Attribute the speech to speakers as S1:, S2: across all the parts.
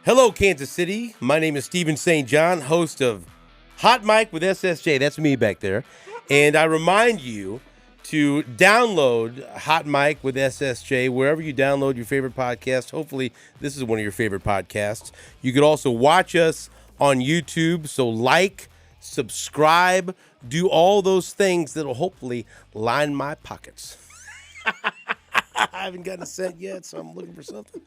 S1: Hello, Kansas City. My name is Stephen St. John, host of Hot Mic with SSJ. That's me back there. And I remind you to download Hot Mic with SSJ wherever you download your favorite podcast. Hopefully, this is one of your favorite podcasts. You could also watch us on YouTube. So like, subscribe, do all those things that will hopefully line my pockets. I haven't gotten a cent yet, so I'm looking for something.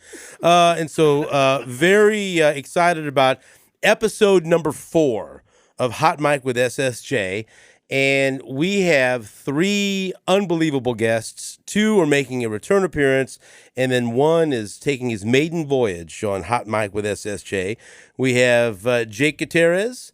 S1: Very excited about episode number 4 of Hot Mic with SSJ. And we have 3 unbelievable guests. 2 are making a return appearance, and then 1 is taking his maiden voyage on Hot Mic with SSJ. We have Jake Gutierrez.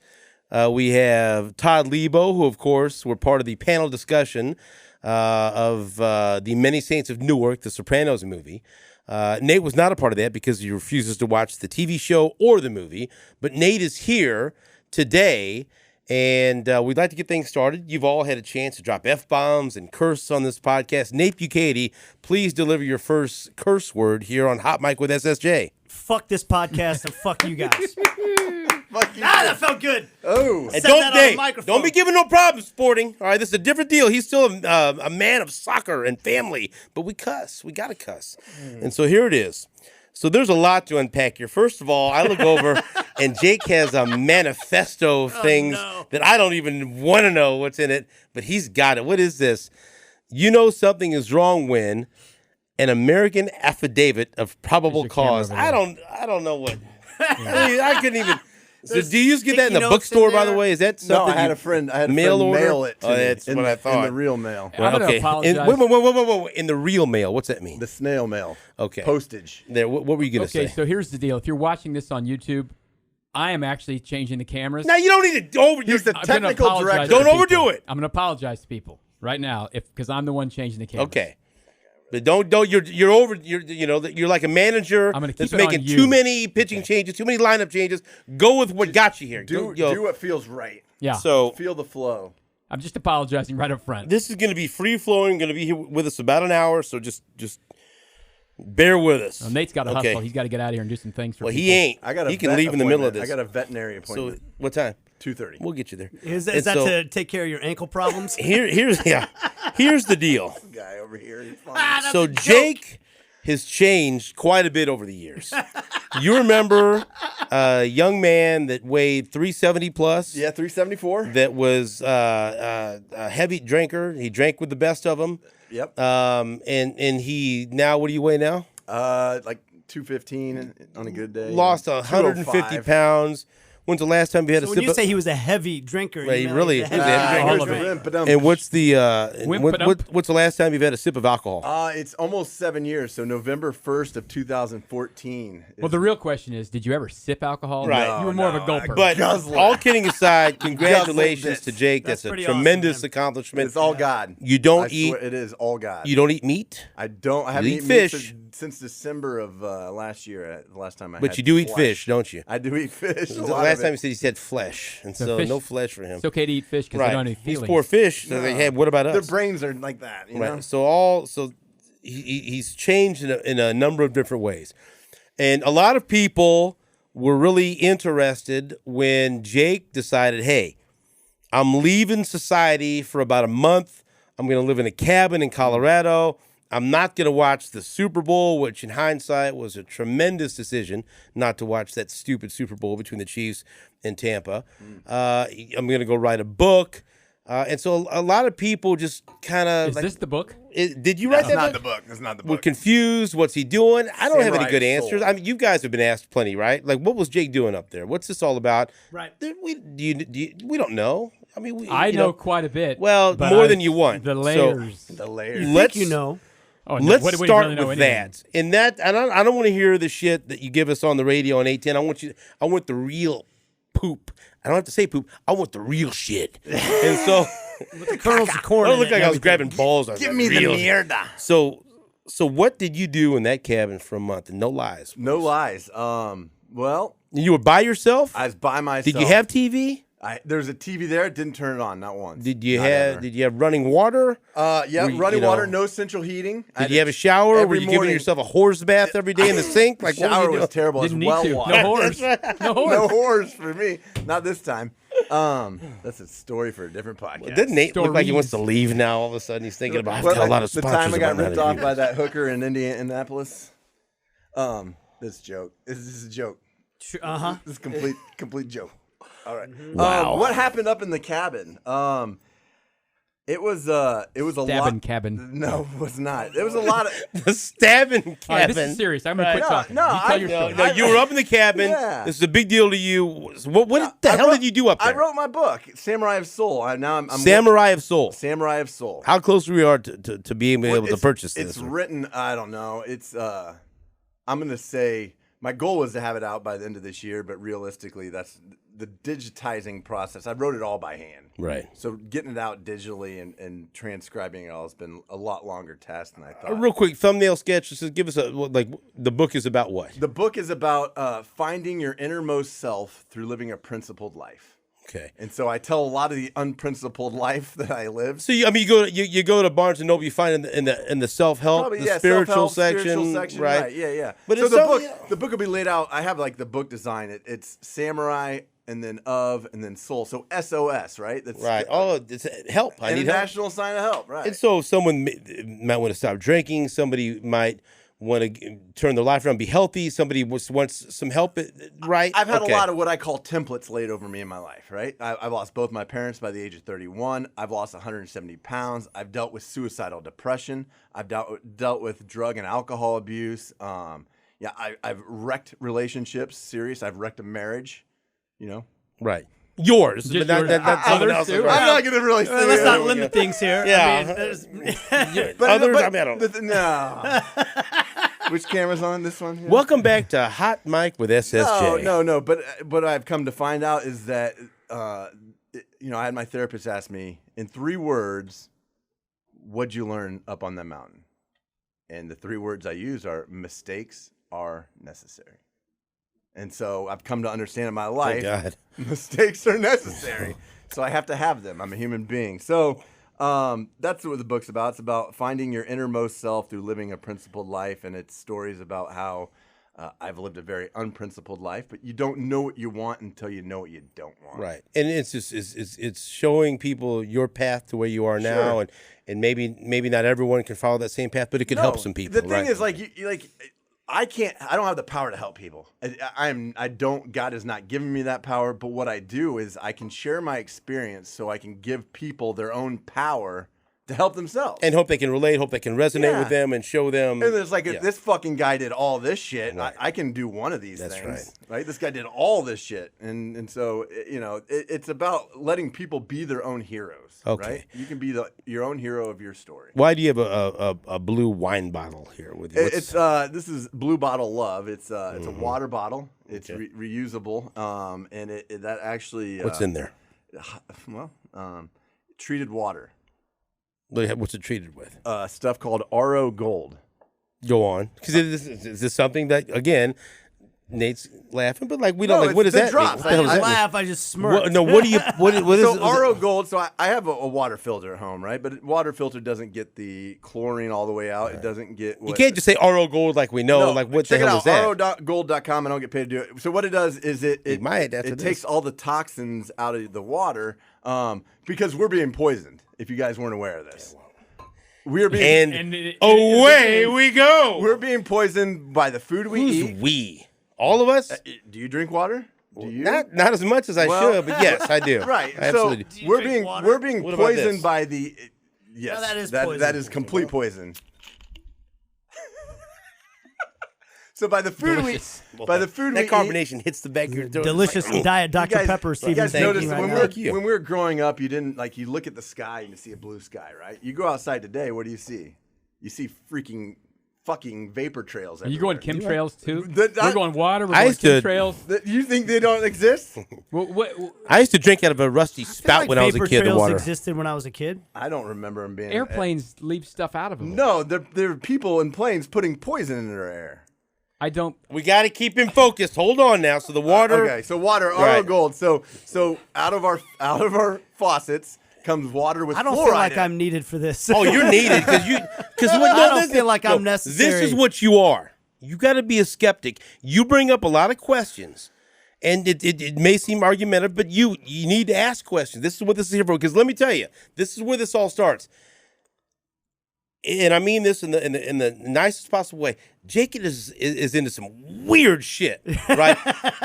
S1: We have Todd Lebo, who, of course, were part of the panel discussion of the Many Saints of Newark, the Sopranos movie. Nate was not a part of that because he refuses to watch the TV show or the movie. But Nate is here today, and we'd like to get things started. You've all had a chance to drop F-bombs and curse on this podcast. Nate Bucati, please deliver your first curse word here on Hot Mic with SSJ.
S2: Fuck this podcast and fuck you guys.
S3: Fuck you.
S2: That felt good.
S3: Oh.
S1: And don't be giving no problems, Sporting. All right, this is a different deal. He's still a man of soccer and family, but we cuss. We got to cuss. And so here it is. So there's a lot to unpack here. First of all, I look over, and Jake has a manifesto of things that I don't even want to know what's in it, but he's got it. What is this? You know something is wrong when an American affidavit of probable cause. I don't know what. I couldn't even. So do you get that in the bookstore, by the way? Is that something?
S3: No, I had a friend mail it to me.
S1: That's what I thought.
S3: In the real mail.
S4: I'm going to apologize.
S1: Wait. In the real mail, what's that mean?
S3: The snail mail.
S1: Okay.
S3: Postage.
S1: There. What were you going to say?
S4: Okay, so here's the deal. If you're watching this on YouTube, I am actually changing the cameras.
S1: Now, you don't need to overdo it.
S3: He's the technical director.
S1: Don't overdo it.
S4: I'm going to apologize to people right now because I'm the one changing the cameras.
S1: Okay. But don't you're like a manager that's making too many pitching changes, too many lineup changes. Go with what got you here.
S3: Do what feels right.
S4: Yeah.
S1: So
S3: feel the flow.
S4: I'm just apologizing right up front.
S1: This is going to be free flowing. Going to be here with us about an hour. So just bear with us.
S4: Well, Nate's got to hustle. He's got to get out of here and do some things for people.
S1: He ain't. He can leave in the middle of this.
S3: I got a veterinary appointment.
S1: So what time?
S3: 2:30.
S1: We'll get you there.
S2: Is that to take care of your ankle problems?
S1: Here's the deal.
S3: This guy over here. He's fine.
S1: So Jake has changed quite a bit over the years. You remember a young man that weighed 370 plus?
S3: Yeah, 374.
S1: That was a heavy drinker. He drank with the best of them.
S3: Yep.
S1: And he now, what do you weigh now?
S3: Like 215 on a good day.
S1: Lost 150 pounds. When's the last time you had a sip?
S2: When you say he was a heavy drinker,
S1: Right,
S2: you
S1: really
S2: like
S1: is a heavy drinker. And what's the what's the last time you've had a sip of alcohol?
S3: It's almost 7 years, so November 1st of 2014.
S4: Well, the real question is, did you ever sip alcohol?
S1: Right.
S4: No, you were more of a gulper.
S1: But all kidding aside, congratulations to Jake. That's a tremendous accomplishment.
S3: It's all God.
S1: You don't eat.
S3: It is all God.
S1: You don't eat meat.
S3: I haven't eaten
S1: fish
S3: since December of last year. The last time I.
S1: But you do eat fish, don't you?
S3: I do eat fish.
S1: The last time he said he said flesh, and so no flesh for him.
S4: It's okay to eat fish because they don't have any feelings.
S1: These poor fish. So they have. What about us?
S3: Their brains are like that. You know?
S1: So he's changed in a number of different ways, and a lot of people were really interested when Jake decided, hey, I'm leaving society for about a month. I'm going to live in a cabin in Colorado. I'm not going to watch the Super Bowl, which in hindsight was a tremendous decision not to watch that stupid Super Bowl between the Chiefs and Tampa. I'm going to go write a book. And so a lot of people just kind of...
S4: Is this the book?
S1: Did you write that book?
S3: That's not the book.
S1: We're confused. What's he doing? I don't have any good answers.
S3: Soul.
S1: I mean, you guys have been asked plenty, right? Like, what was Jake doing up there? What's this all about?
S2: Right.
S1: We don't know. I mean,
S4: I know quite a bit.
S1: Well, more than you want.
S4: The layers.
S3: The layers.
S4: Oh, no.
S1: Let's
S4: what do we
S1: start
S4: really know
S1: with
S4: anything?
S1: that. And that, I don't want to hear the shit that you give us on the radio on 810. I want the real poop. I don't have to say poop. I want the real shit. And so,
S2: with the kernels of corn.
S1: I don't look like I was grabbing balls.
S3: Give me the mierda.
S1: So what did you do in that cabin for a month? And no lies.
S3: No lies. Well,
S1: you were by yourself.
S3: I was by myself.
S1: Did you have TV?
S3: There's a TV there. Didn't turn it on, not once.
S1: Did you
S3: Not
S1: have
S3: ever.
S1: Did you have running water?
S3: Yeah,
S1: Were you-
S3: running
S1: you know,
S3: water, no central heating.
S1: Did you have a shower?
S3: every
S1: Were you giving
S3: morning.
S1: yourself a horse bath every day in the sink? Like what were
S3: Shower
S1: you
S3: was
S1: doing?
S3: terrible.
S4: Didn't
S3: it was
S4: need
S3: well
S4: to.
S3: washed.
S4: No horse. No horse.
S3: No horse for me. Not this time. That's a story for a different podcast.
S1: Didn't Nate look like he wants to
S4: Stories.
S1: leave now? All of a sudden, he's thinking about. I've
S3: Well,
S1: got a lot of
S3: the
S1: sponsors.
S3: time I got
S1: about
S3: ripped
S1: that
S3: off
S1: here.
S3: by that hooker in Indianapolis. This joke. This is a joke.
S2: Uh-huh.
S3: This is a complete joke. All right.
S1: Wow.
S3: What happened up in the cabin? It was a
S4: Stabbing
S3: lot.
S4: cabin.
S3: No, it was not. It was a lot of.
S1: The stabbing cabin.
S4: All right, this is serious. I'm going to quit
S3: No,
S4: talking.
S3: no,
S4: you tell
S3: I-
S4: your story.
S1: No, you were up in the cabin.
S3: Yeah.
S1: This is a big deal to you. What the
S3: I
S1: hell
S3: wrote-
S1: did you do up there?
S3: I wrote my book, Samurai of Soul. I'm
S1: Samurai of Soul.
S3: Samurai of Soul.
S1: How close we are to being able to purchase this?
S3: It's written. I don't know. I'm gonna say my goal was to have it out by the end of this year, but realistically, that's the digitizing process. I wrote it all by hand.
S1: Right.
S3: So getting it out digitally and transcribing it all has been a lot longer task than I thought.
S1: Real quick thumbnail sketch. Just give us the book is about what?
S3: The book is about finding your innermost self through living a principled life.
S1: Okay.
S3: And so I tell a lot of the unprincipled life that I live.
S1: So you go to Barnes and Noble, you find in the self help,
S3: Probably,
S1: the
S3: yeah,
S1: spiritual
S3: self-help,
S1: section,
S3: spiritual section,
S1: right?
S3: Yeah.
S1: But
S3: so
S1: it's
S3: the book will be laid out. I have like the book design. It's samurai and then of and then soul. So SOS, right? That's
S1: Right. Oh, it's help. I need help.
S3: International sign of help, right?
S1: And so if someone might want to stop drinking, somebody might want to turn their life around, be healthy. Somebody wants some help, right?
S3: I've had
S1: Okay.
S3: a lot of what I call templates laid over me in my life, right? I've lost both my parents by the age of 31. I've lost 170 pounds. I've dealt with suicidal depression. I've dealt with drug and alcohol abuse. I've wrecked relationships, serious. I've wrecked a marriage, you know.
S1: Right. Yours.
S4: Just
S1: but not,
S4: yours.
S1: not someone
S4: Others
S1: else's,
S4: too?
S1: right?
S3: I'm not going to really say
S2: Let's not
S3: that.
S2: limit things here.
S1: Yeah.
S2: I mean,
S1: Others, I mean, I don't know.
S3: No. Which camera's on? This one? Yeah.
S1: Welcome back to Hot Mic with SSJ.
S3: No. But what I've come to find out is that, I had my therapist ask me, in 3 words, what'd you learn up on that mountain? And the 3 words I use are mistakes are necessary. And so I've come to understand in my life,
S1: God.
S3: mistakes are necessary. So I have to have them. I'm a human being. So that's what the book's about. It's about finding your innermost self through living a principled life. And it's stories about how I've lived a very unprincipled life, but you don't know what you want until you know what you don't want.
S1: Right. And it's just it's showing people your path to where you are now,
S3: Sure.
S1: and maybe not everyone can follow that same path, but it could help some people.
S3: The thing
S1: right?
S3: is, I don't have the power to help people. God has not given me that power, but what I do is I can share my experience so I can give people their own power to help themselves.
S1: and hope they can relate, hope they can resonate
S3: Yeah.
S1: with them and show them.
S3: And there's like,
S1: yeah.
S3: this fucking guy did all this shit.
S1: Right.
S3: I can do one of these
S1: That's
S3: things. Right. This guy did all this shit. And so, it's about letting people be their own heroes.
S1: Okay.
S3: Right? You can be your own hero of your story.
S1: Why do you have a blue wine bottle here with you?
S3: This is Blue Bottle Love. It's a water bottle. It's reusable. And that actually
S1: What's in there?
S3: Well, treated water.
S1: What's it treated with?
S3: Stuff called RO Gold.
S1: Go on, because is this something that again, Nate's laughing, but we
S3: No,
S1: don't what
S3: it's
S1: does
S3: the
S1: that
S3: drops.
S1: mean? What the hell does
S2: I
S1: that mean?
S2: laugh. I just smirk.
S1: What, no, what do you what is
S3: So
S1: it?
S3: RO Gold. So I have a water filter at home, right? But a water filter doesn't get the chlorine all the way out. It doesn't get.
S1: You can't just say RO Gold like we know. What the
S3: check
S1: hell
S3: it
S1: is that?
S3: RO.gold.com. I don't get paid to do it. So what it does is it
S1: might after this.
S3: takes all the toxins out of the water because we're being poisoned. If you guys weren't aware of this, we're being
S1: away we go.
S3: we're being poisoned by the food we
S1: Who's
S3: eat.
S1: we? All of us?
S3: Do you drink water? Do you?
S1: Not as much as I
S3: Well,
S1: should, but yes, I do.
S3: Right.
S1: I absolutely do.
S2: Do you
S3: We're
S2: drink
S3: being
S2: water?
S3: we're being
S1: What about this?
S3: poisoned by the yes.
S2: No, that is
S3: that
S2: poison.
S3: is complete poison. So by the food
S4: Delicious.
S3: by the food
S1: That
S3: we eat,
S1: carbonation hits the back of your throat.
S2: Delicious Diet Dr.
S3: you guys,
S2: Pepper.
S3: you
S2: Steven's
S3: guys
S1: Thank
S3: noticed
S1: you.
S2: drinking
S3: when
S2: right
S3: we
S2: now.
S1: Thank you.
S3: when we were growing up, you didn't you look at the sky and you see a blue sky, right? You go outside today, what do you see? You see freaking fucking vapor trails.
S4: Are you going
S3: everywhere.
S4: chemtrails too?
S3: That-
S4: We're going water. We're
S1: I
S4: going
S1: used to-
S4: chemtrails.
S3: You think they don't exist?
S4: What,
S1: I used to drink out of a rusty spout when I was a
S2: Vapor
S1: kid. The
S2: trails
S1: water.
S2: existed when I was a kid.
S3: I don't remember them being
S4: airplanes leave stuff out of them.
S3: No, there are people in planes putting poison in their air.
S4: I don't.
S1: We got to keep him focused. Hold on now. So the water.
S3: Okay, so water, RO
S1: Right.
S3: Gold. So out of our faucets comes water with
S2: I don't
S3: fluoride
S2: feel like
S3: in it.
S2: I'm needed for this.
S1: Oh, you're needed because
S2: I don't feel like I'm
S1: This
S2: necessary.
S1: is what you are. You got to be a skeptic. You bring up a lot of questions, and it may seem argumentative, but you need to ask questions. This is what this is here for. Because let me tell you, this is where this all starts. And I mean this in the nicest possible way. Jake is into some weird shit, right?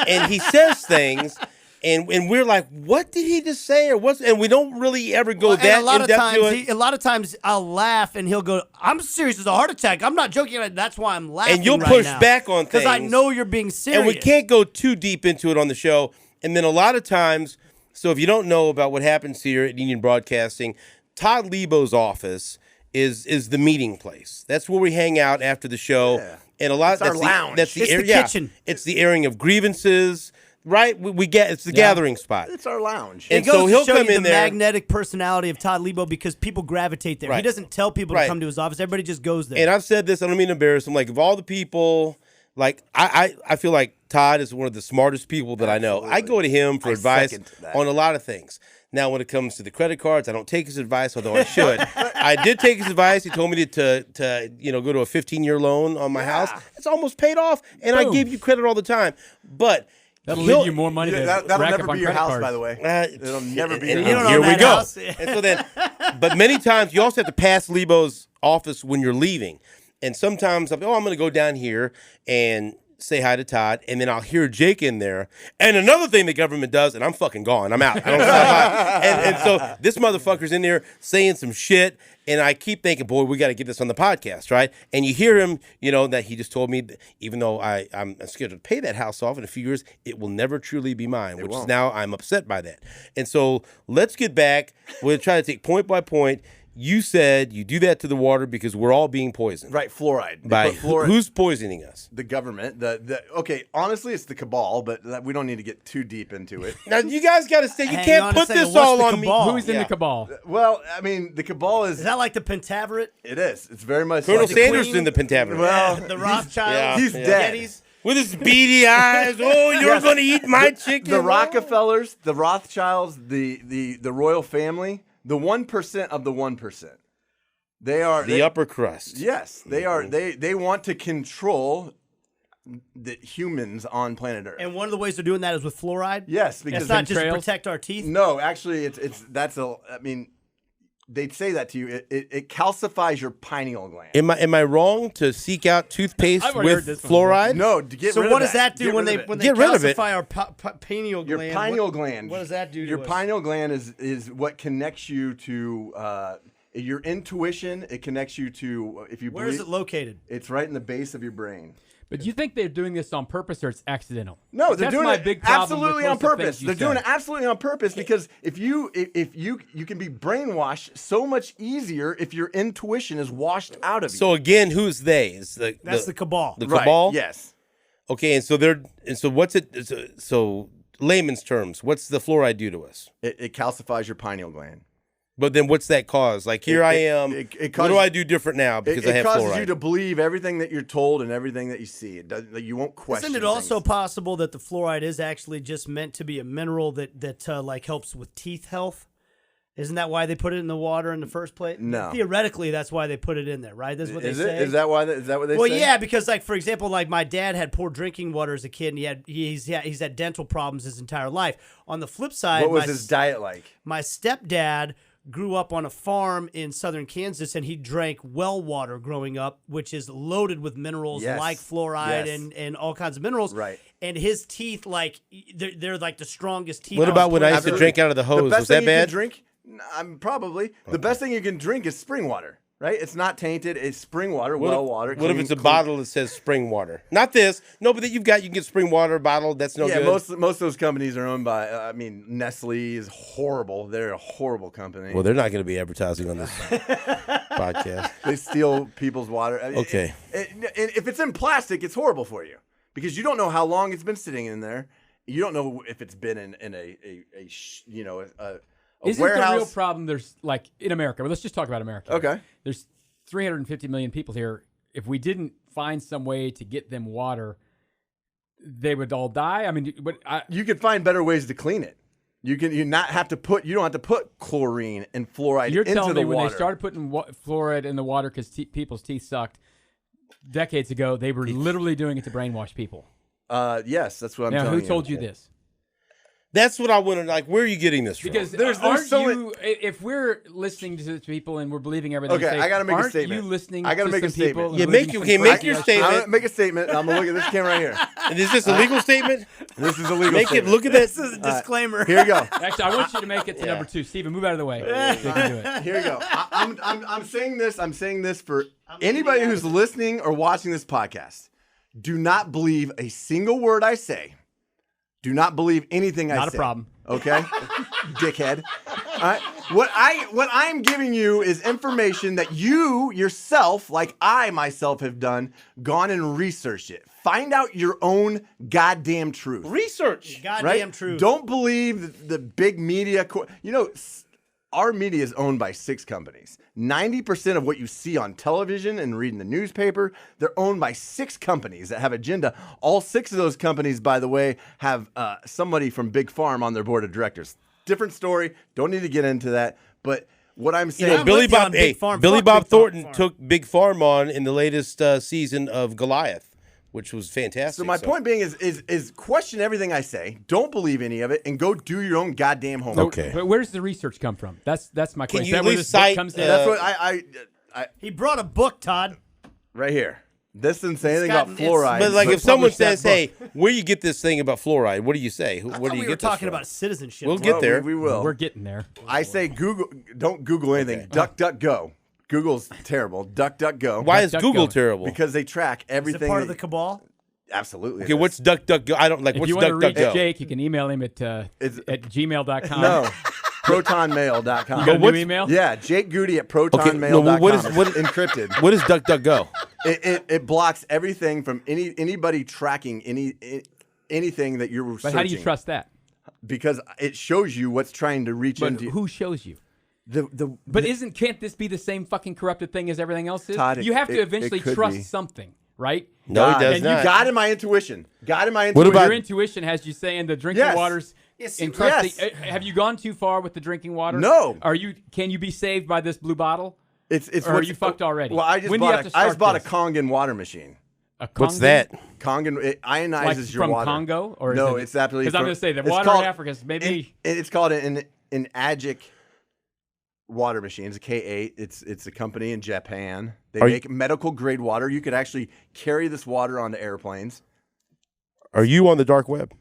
S1: And he says things, and we're like, what did he just say, or what's? And we don't really ever go that
S2: and a lot
S1: in
S2: of
S1: depth
S2: times,
S1: to it.
S2: a lot of times I'll laugh and he'll go, "I'm serious. It's a heart attack. I'm not joking. That's why I'm laughing."
S1: And you'll
S2: right
S1: push
S2: now.
S1: back on
S2: because I
S1: things.
S2: know you're being serious.
S1: And we can't go too deep into it on the show. And then a lot of times, so if you don't know about what happens here at Union Broadcasting, Todd Lebo's office is the meeting place. That's where we hang out after the show.
S3: Yeah.
S1: And a lot
S3: It's our lounge.
S1: That's the
S2: It's the
S1: yeah,
S2: kitchen.
S1: It's the airing of grievances, right? We get it's the gathering spot.
S3: It's our lounge.
S1: And
S2: It goes
S1: so he'll
S2: to show
S1: come
S2: you
S1: in
S2: the
S1: there.
S2: magnetic personality of Todd Lebo because people gravitate there. He
S1: Right.
S2: doesn't tell people
S1: Right.
S2: to come to his office. Everybody just goes there.
S1: And I've said this, I don't mean to embarrass him. Like, of all the people, like, I feel like Todd is one of the smartest people that I know. I go to him for
S3: I
S1: advice
S3: second that.
S1: on a lot of things. Now, when it comes to the credit cards, I don't take his advice, although I should. I did take his advice. He told me to go to a 15-year loan on my house. It's almost paid off, and I
S4: Boom.
S1: give you credit all the time. But
S4: That'll
S1: he'll-
S4: leave you more money
S3: Yeah,
S4: to
S3: that'll
S4: rack
S3: never
S4: up on
S3: be your
S4: credit
S3: house,
S4: cards.
S3: by the way. It'll never be
S1: and
S3: your
S2: don't
S3: house.
S2: own
S1: here we
S2: that
S1: go.
S2: house.
S1: And so then, but many times you also have to pass Lebo's office when you're leaving. And sometimes I'm going to go down here and say hi to Todd, and then I'll hear Jake in there. And another thing the government does, and I'm fucking gone. I'm out. I don't stop by. And so this motherfucker's in there saying some shit, and I keep thinking, boy, we got to get this on the podcast, right? And you hear him, that he just told me, that even though I'm scheduled to pay that house off in a few years, it will never truly be mine, which is
S3: won't.
S1: now I'm upset by that. And so let's get back. We'll try to take point by point. You said you do that to the water because we're all being poisoned.
S3: Right, fluoride. They
S1: By
S3: put fluoride.
S1: who's poisoning us?
S3: The government. Okay, honestly, it's the cabal, but we don't need to get too deep into it.
S1: Now you guys got to stay. You
S2: Hang
S1: can't
S2: on a
S1: put
S2: second.
S1: this
S2: What's
S1: all
S2: the
S1: on
S2: cabal?
S1: me.
S4: Who's in
S3: Yeah.
S4: the cabal?
S3: Well, I mean, the cabal
S2: Is that like the Pentaveret?
S3: it is. It's very much
S1: Colonel
S3: like
S2: the
S1: Sanders
S2: Queen?
S1: in the Pentaveret.
S3: Well,
S2: The Rothschilds?
S3: he's
S2: the
S3: dead.
S2: Gettys?
S1: With his beady eyes. Oh, you're going to eat my chicken.
S3: the Rockefellers, the Rothschilds, the royal family, the 1% of the 1%. They are
S1: The upper crust.
S3: Yes, they are. They want to control the humans on planet Earth.
S2: And one of the ways they're doing that is with fluoride?
S3: Yes, because
S2: It's not just to
S4: Chemtrails?
S2: protect our teeth.
S3: no, actually, I mean, they'd say that to you. It calcifies your pineal gland.
S1: Am I wrong to seek out toothpaste
S4: I've already heard
S1: with
S4: this one before.
S1: fluoride?
S3: No, to get
S2: So
S3: rid
S2: what
S3: of
S2: does that do
S3: Get
S2: when
S3: rid
S2: they
S3: of it.
S2: when they
S1: Get rid of it.
S2: calcify our pineal
S3: Your
S2: gland?
S3: pineal gland.
S2: What does that do to
S3: Your
S2: us?
S3: pineal gland is what connects you to your intuition. It connects you to if you
S2: Where is
S3: believe.
S2: it located?
S3: It's right in the base of your brain.
S4: But do you think they're doing this on purpose or it's accidental?
S3: No, they're
S4: That's
S3: doing
S4: my
S3: it
S4: big problem
S3: absolutely
S4: with
S3: on
S4: most of the
S3: purpose.
S4: things you
S3: They're doing
S4: said.
S3: it absolutely on purpose because if you can be brainwashed so much easier if your intuition is washed out of you.
S1: So again, who's they? Is
S2: That's the cabal.
S1: the
S3: Right,
S1: cabal?
S3: yes.
S1: Okay, so what's it? So layman's terms, what's the fluoride do to us?
S3: It calcifies your pineal gland.
S1: But then what's that cause? Like here I am.
S3: it
S1: What
S3: causes-
S1: do I do different now because I
S3: It
S1: have
S3: causes
S1: fluoride?
S3: you to believe everything that you're told and everything that you see. It doesn't. Like, you won't question.
S2: Isn't it also
S3: things.
S2: possible that the fluoride is actually just meant to be a mineral that like helps with teeth health? Isn't that why they put it in the water in the first place?
S3: No.
S2: Theoretically, that's why they put it in there, right? That's what
S3: Is
S2: they
S3: it?
S2: say.
S3: Is that why? Is that what they
S2: Well,
S3: say?
S2: yeah, because like for example, like my dad had poor drinking water as a kid, and he's had dental problems his entire life. On the flip side,
S3: What was
S2: my
S3: his diet like?
S2: my stepdad grew up on a farm in southern Kansas, and he drank well water growing up, which is loaded with minerals
S3: Yes.
S2: like fluoride
S3: Yes.
S2: and all kinds of minerals.
S3: Right.
S2: And his teeth, like they're like the strongest teeth.
S1: What
S2: on
S1: about when I used to
S2: planet
S1: drink out of the
S3: The
S1: hose?
S3: best
S1: Was
S3: thing
S1: that
S3: you
S1: bad?
S3: can drink? Probably. The best thing you can drink is spring water. Right? It's not tainted. It's spring water, well water.
S1: What if
S3: clean-
S1: it's a
S3: clean-
S1: bottle that says spring water? Not this. No, but that you can get spring water bottle. That's no
S3: Yeah,
S1: good.
S3: most of those companies are owned by. Nestle is horrible. They're a horrible company.
S1: Well, they're not going to be advertising on this podcast.
S3: They steal people's water.
S1: Okay.
S3: If it's in plastic, it's horrible for you because you don't know how long it's been sitting in there. You don't know if it's been in a
S4: Isn't
S3: warehouse.
S4: the real problem there's like in America? Well, let's just talk about America.
S3: Okay.
S4: There's 350 million people here. if we didn't find some way to get them water, they would all die. I mean, but
S3: you could find better ways to clean it. You don't have to put chlorine and fluoride
S4: you're
S3: into
S4: telling
S3: the
S4: me when
S3: water.
S4: they started putting fluoride in the water because people's teeth sucked decades ago, they were literally doing it to brainwash people.
S3: Yes, that's what I'm
S4: Now,
S3: telling you.
S4: who told you this?
S1: That's what I want to like. Where are you getting this from?
S4: Because
S3: There's
S4: aren't
S3: so
S4: you, if we're listening to people and we're believing everything,
S3: Okay,
S4: they say,
S3: I gotta make a
S4: aren't
S3: statement.
S4: you listening
S3: I gotta
S4: to
S3: make a
S4: some people
S3: statement.
S4: and
S1: Yeah,
S4: believing some
S1: make
S4: crazy
S1: your
S4: ass
S1: statement.
S3: I'm gonna make a statement. I'm gonna look at this camera right here.
S1: And is this a legal statement?
S3: This is a legal
S1: Make it
S3: statement.
S1: look at that.
S2: This is a disclaimer.
S3: Here you go.
S4: Actually, I want you to make it to number 2. Steven, move out of the way. They can do it.
S3: Here you go. I'm saying this. I'm saying this for anybody who's listening or watching this podcast. Do not believe a single word I say. Do not believe anything I say.
S4: Not a problem.
S3: Okay, dickhead. All right. What I'm giving you is information that you yourself, like I myself have done, gone and researched it. Find out your own goddamn truth.
S1: Research.
S2: Goddamn
S3: Right?
S2: true.
S3: Don't believe the big media. Our media is owned by 6 companies. 90% of what you see on television and reading the newspaper, they're owned by 6 companies that have agenda. All 6 of those companies, by the way, have somebody from Big Farm on their board of directors. Different story. Don't need to get into that. But what I'm
S1: You
S3: saying,
S1: know, Billy
S2: with you on
S1: Bob.
S2: Big Farm.
S1: Billy
S2: Fuck
S1: Bob
S2: Big Farm.
S1: Thornton took Big Farm on in the latest season of Goliath, which was fantastic.
S3: so my point being is question everything I say. Don't believe any of it, and go do your own goddamn homework.
S1: Okay.
S4: But where does the research come from? That's my
S1: Can
S4: question.
S1: you
S4: Is that
S1: at
S4: where
S1: least
S4: this book
S1: cite,
S4: comes in?
S3: That's what I
S2: He brought a book, Todd.
S3: right here. This doesn't say anything
S2: got-
S3: about
S2: it's-
S3: fluoride.
S1: But like,
S3: but
S1: if someone
S3: publish that
S1: says,
S3: book.
S1: "Hey, where you get this thing about fluoride?" What do you say? Where do you
S2: we
S1: get
S2: were
S1: this
S2: talking
S1: from?
S2: about citizenship.
S1: We'll
S2: bro.
S1: get there.
S3: We will.
S4: We're getting there.
S3: I say Google. Don't Google anything. DuckDuckGo. Google's terrible. DuckDuckGo.
S1: Why is
S4: DuckDuckGo.
S1: Google terrible?
S3: Because they track
S2: Is
S3: everything.
S2: it part of
S3: that-
S2: the cabal?
S3: Absolutely.
S1: Okay,
S3: it
S1: what's
S3: is.
S1: DuckDuckGo? I don't like.
S4: If
S1: What's
S4: you want to reach
S1: DuckDuckGo?
S4: Jake, you can email him at gmail.com.
S3: No. ProtonMail.com.
S4: You got a new
S1: what's-
S4: email?
S3: Yeah, Jake Goody at
S1: no,
S3: ProtonMail.com.
S1: what is- what-
S3: encrypted?
S1: What is DuckDuckGo?
S3: It blocks everything from anybody tracking anything that you're
S4: But
S3: searching.
S4: how do you trust that?
S3: Because it shows you what's trying to reach
S4: But
S3: into
S4: who shows you?
S3: the.
S4: But can't this be the same fucking corrupted thing as everything else is?
S3: Todd,
S4: you have to
S3: it
S4: eventually
S3: could
S4: trust
S3: be.
S4: something, right?
S1: No, he
S3: God,
S1: does
S4: and you
S1: not.
S3: God in my intuition. God in my
S1: What
S3: intuition.
S1: about-
S4: Your intuition has you saying the drinking
S3: Yes.
S4: water's
S2: Yes,
S4: entrusting.
S3: yes.
S4: Have you gone too far with the drinking water?
S3: No.
S4: Can you be saved by this blue bottle?
S3: It's
S4: Or are
S3: what's-
S4: you fucked already?
S3: Well, I just
S4: When do you
S3: bought
S4: have to
S3: I just
S4: start
S3: bought a
S4: this?
S3: Kangen water machine.
S1: What's
S4: Kangen?
S1: that?
S3: Kangen, it ionizes
S4: Like
S3: your
S4: from
S3: water.
S4: Congo, or
S3: No,
S4: is
S3: it's absolutely.
S4: because I'm
S3: from-
S4: going to say the
S3: it's
S4: water
S3: called-
S4: in Africa is maybe.
S3: It's called an Agic water machine. It's a K8. It's a company in Japan. They
S1: Are you-
S3: make medical grade water. You could actually carry this water onto airplanes.
S1: Are you on the dark web?